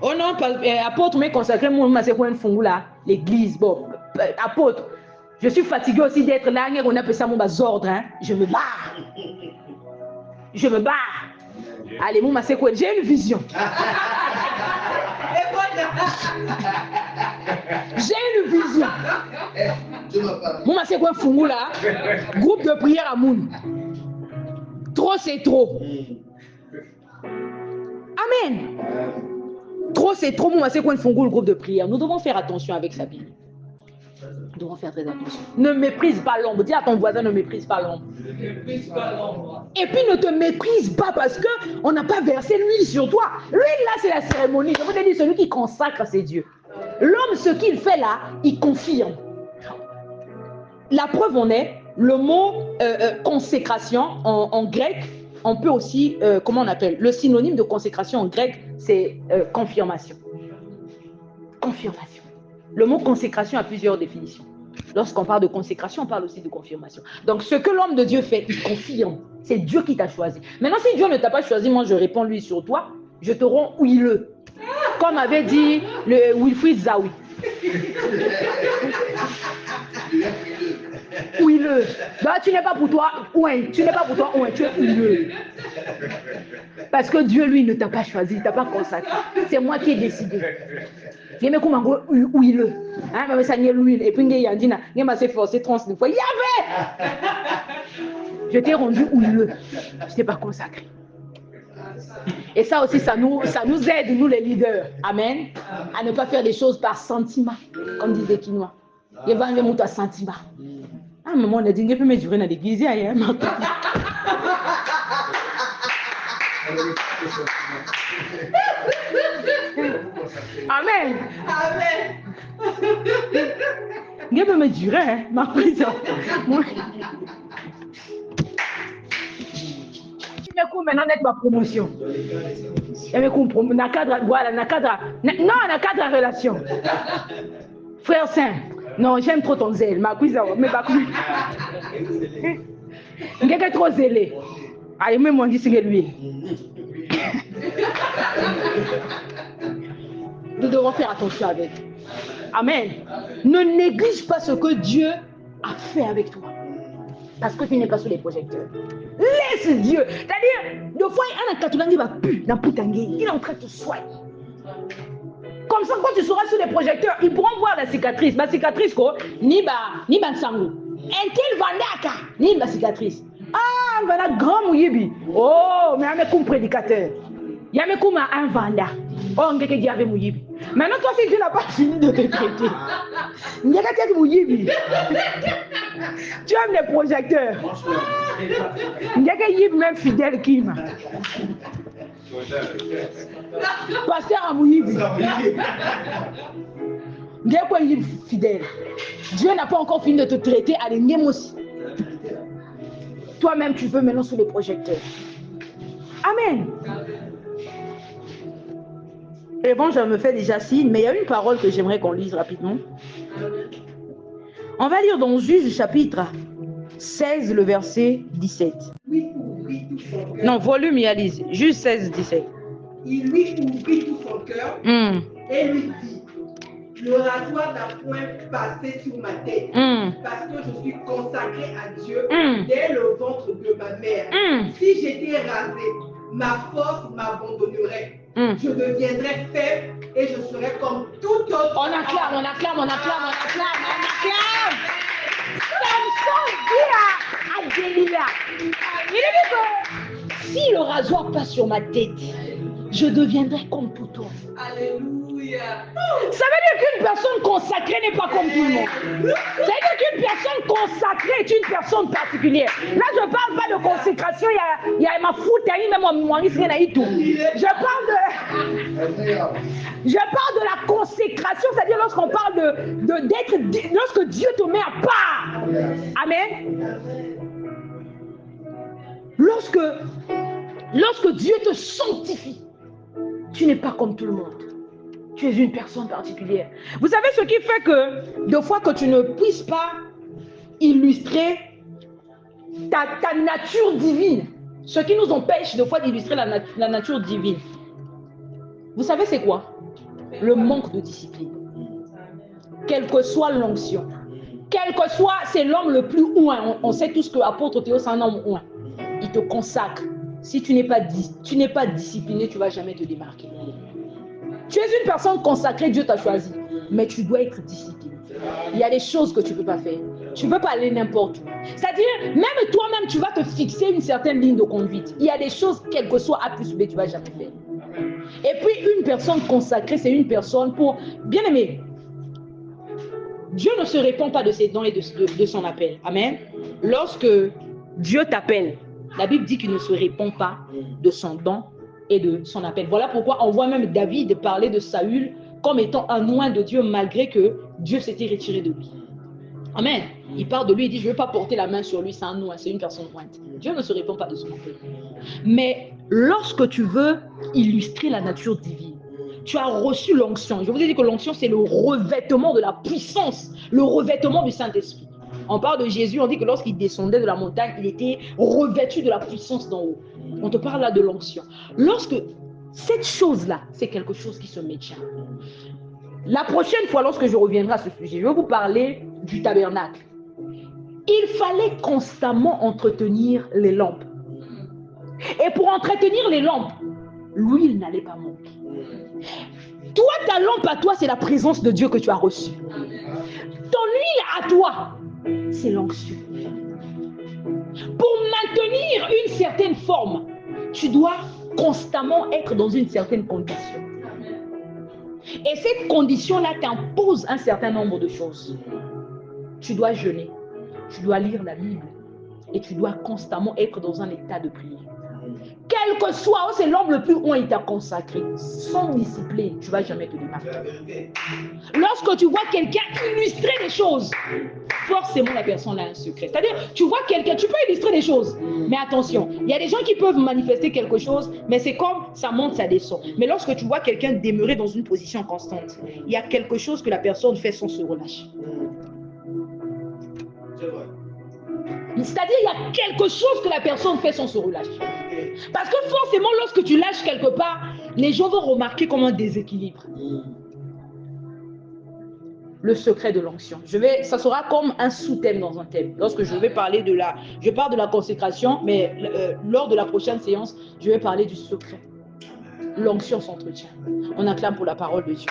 Oh non, apôtre m'a consacré, moi, c'est quoi un fond là? L'église, bon, apôtre. Je suis fatigué aussi d'être là, on appelle ça mon ordre, hein? Je me barre. Je me barre. Allez, moi, c'est quoi? J'ai une vision. J'ai une vision. Moi, c'est quoi un fou là? Groupe de prière à Moun. Trop, c'est trop. Amen. Trop, c'est trop. Moi, c'est quoi un fou le groupe de prière? Nous devons faire attention avec sa Bible. Nous devons faire très attention. Ne méprise pas l'ombre. Dis à ton voisin, ne méprise pas l'ombre. Ne méprise pas l'ombre. Et puis ne te méprise pas parce qu'on n'a pas versé l'huile sur toi. L'huile là, c'est la cérémonie. Je vous ai dit, celui qui consacre, c'est Dieu. L'homme, ce qu'il fait là, il confirme. La preuve en est, le mot consécration en grec, on peut aussi, comment on appelle? Le synonyme de consécration en grec, c'est confirmation. Confirmation. Le mot consécration a plusieurs définitions. Lorsqu'on parle de consécration, on parle aussi de confirmation. Donc, ce que l'homme de Dieu fait, il confirme. C'est Dieu qui t'a choisi. Maintenant, si Dieu ne t'a pas choisi, moi, je réponds lui sur toi, je te rends huileux. Comme avait dit le Wilfried Zawi. Huileux. Bah, tu n'es pas pour toi, ouais, tu n'es pas pour toi, ouais, tu es huileux. Parce que Dieu, lui, ne t'a pas choisi, il ne t'a pas consacré. C'est moi qui ai décidé. Je me comme un huileux. Hein, mais ça n'y est l'huile. Et puis, il y a dit, il m'a forcé 30 fois. Il y avait! Je t'ai rendu huileux. Je ne t'ai pas consacré. Et ça aussi, ça nous aide, nous les leaders. Amen. À ne pas faire des choses par sentiment, comme disait Kinois. Il va enlever mon sentiment. À un moment, on a dit, je peux me durer dans l'église. Amen. Amen. Je peux me durer, ma prison. Maintenant d'être ma promotion. Non, dans le cadre de relation. Frère Saint, non, j'aime trop ton zèle, ma cuisine, mais pas comme. Quelqu'un trop zélé. Allez, même moi, c'est lui. Nous devons faire attention avec. Amen. Ne néglige pas ce que Dieu a fait avec toi. Parce que tu n'es pas sous les projecteurs. Laisse Dieu. C'est-à-dire, des fois, il y a un Katulangi va pu dans Poutangué. Il est en train de te soigner. Comme ça, quand tu seras sous les projecteurs, ils pourront voir la cicatrice. Ma cicatrice, quoi, ni sangu. Un tel vandaka, ni ma cicatrice. Ah, voilà, grand mouyibi. Oh, mais il y a un prédicateur. Il y a un vanda. Oh, on dit que Dieu avait mouyibi. Maintenant, toi, si tu n'as pas fini de te traiter, il y a quelqu'un mouyibi. Tu aimes les projecteurs. Il y a quelqu'un même fidèle qui m'a. Pasteur Amouyibi. Il y a quoi fidèle. Dieu n'a pas encore fini de te traiter à l'ennemi. Toi-même, tu veux maintenant sous les projecteurs. Amen. Et bon, je me fais déjà signe, mais il y a une parole que j'aimerais qu'on lise rapidement. On va lire dans Juge chapitre 16, le verset 17. Non, volume, il y a lise. Juge 16, 17. Il lui ouvrit tout son cœur et lui dit, le rasoir n'a point passé sur ma tête parce que je suis consacré à Dieu dès le ventre de ma mère. Si j'étais rasé, ma force m'abandonnerait. Je deviendrais faible et je serais comme tout autre. On acclame, on acclame, on acclame, on acclame, on acclame. Samson dit à Delilah, il dit que si le rasoir passe sur ma tête, je deviendrai comme tout autre. Alléluia. Ça veut dire qu'une personne consacrée n'est pas comme tout le monde. Ça veut dire qu'une personne consacrée est une personne particulière. Là, je ne parle pas de consécration, il y a ma foute, même moi, je parle de la consécration, c'est-à-dire lorsqu'on parle lorsque Dieu te met à part. Amen. Lorsque Dieu te sanctifie, tu n'es pas comme tout le monde. Tu es une personne particulière. Vous savez ce qui fait que, des fois, que tu ne puisses pas illustrer ta nature divine. Ce qui nous empêche, des fois, d'illustrer la nature divine. Vous savez, c'est quoi? Le manque de discipline. Quelle que soit l'onction. Quel que soit, c'est l'homme le plus ouin. On sait tous que l'apôtre Théo, c'est un homme ouin. Il te consacre. Si tu n'es pas discipliné, tu ne vas jamais te démarquer. Tu es une personne consacrée, Dieu t'a choisi. Mais tu dois être discipliné. Il y a des choses que tu ne peux pas faire. Tu ne peux pas aller n'importe où. C'est-à-dire, même toi-même, tu vas te fixer une certaine ligne de conduite. Il y a des choses, quel que soit A plus B, tu ne vas jamais faire. Et puis, une personne consacrée, c'est une personne pour... Bien aimé, Dieu ne se répand pas de ses dons et de son appel. Amen. Lorsque Dieu t'appelle, la Bible dit qu'il ne se répand pas de son don et de son appel. Voilà pourquoi on voit même David parler de Saül comme étant un oint de Dieu malgré que Dieu s'était retiré de lui. Amen. Il parle de lui, il dit, je ne veux pas porter la main sur lui, c'est un oint, c'est une personne ointe. Dieu ne se répand pas de son appel. Mais lorsque tu veux illustrer la nature divine, tu as reçu l'onction. Je vous ai dit que l'onction, c'est le revêtement de la puissance, le revêtement du Saint-Esprit. On parle de Jésus, on dit que lorsqu'il descendait de la montagne, il était revêtu de la puissance d'en haut. On te parle là de l'onction. Lorsque cette chose-là, c'est quelque chose qui se maintient. La prochaine fois, lorsque je reviendrai à ce sujet, je vais vous parler du tabernacle. Il fallait constamment entretenir les lampes. Et pour entretenir les lampes, l'huile n'allait pas manquer. Toi, ta lampe à toi, c'est la présence de Dieu que tu as reçue. Ton huile à toi, c'est l'onction. Pour maintenir une certaine forme, tu dois constamment être dans une certaine condition. Et cette condition-là t'impose un certain nombre de choses. Tu dois jeûner, tu dois lire la Bible et tu dois constamment être dans un état de prière. Quel que soit, c'est l'homme le plus haut, il t'a consacré. Sans discipline, tu ne vas jamais te démarquer. Lorsque tu vois quelqu'un illustrer des choses, forcément la personne a un secret. C'est-à-dire, tu vois quelqu'un, tu peux illustrer des choses, mais attention, il y a des gens qui peuvent manifester quelque chose, mais c'est comme ça monte, ça descend. Mais lorsque tu vois quelqu'un demeurer dans une position constante, il y a quelque chose que la personne fait sans se relâcher. C'est-à-dire, il y a quelque chose que la personne fait sans se relâcher. Parce que forcément, lorsque tu lâches quelque part, les gens vont remarquer comme un déséquilibre. Le secret de l'onction. Ça sera comme un sous-thème dans un thème. Lorsque je vais parler je parle de la consécration, mais lors de la prochaine séance, je vais parler du secret. L'onction s'entretient. On acclame pour la parole de Dieu.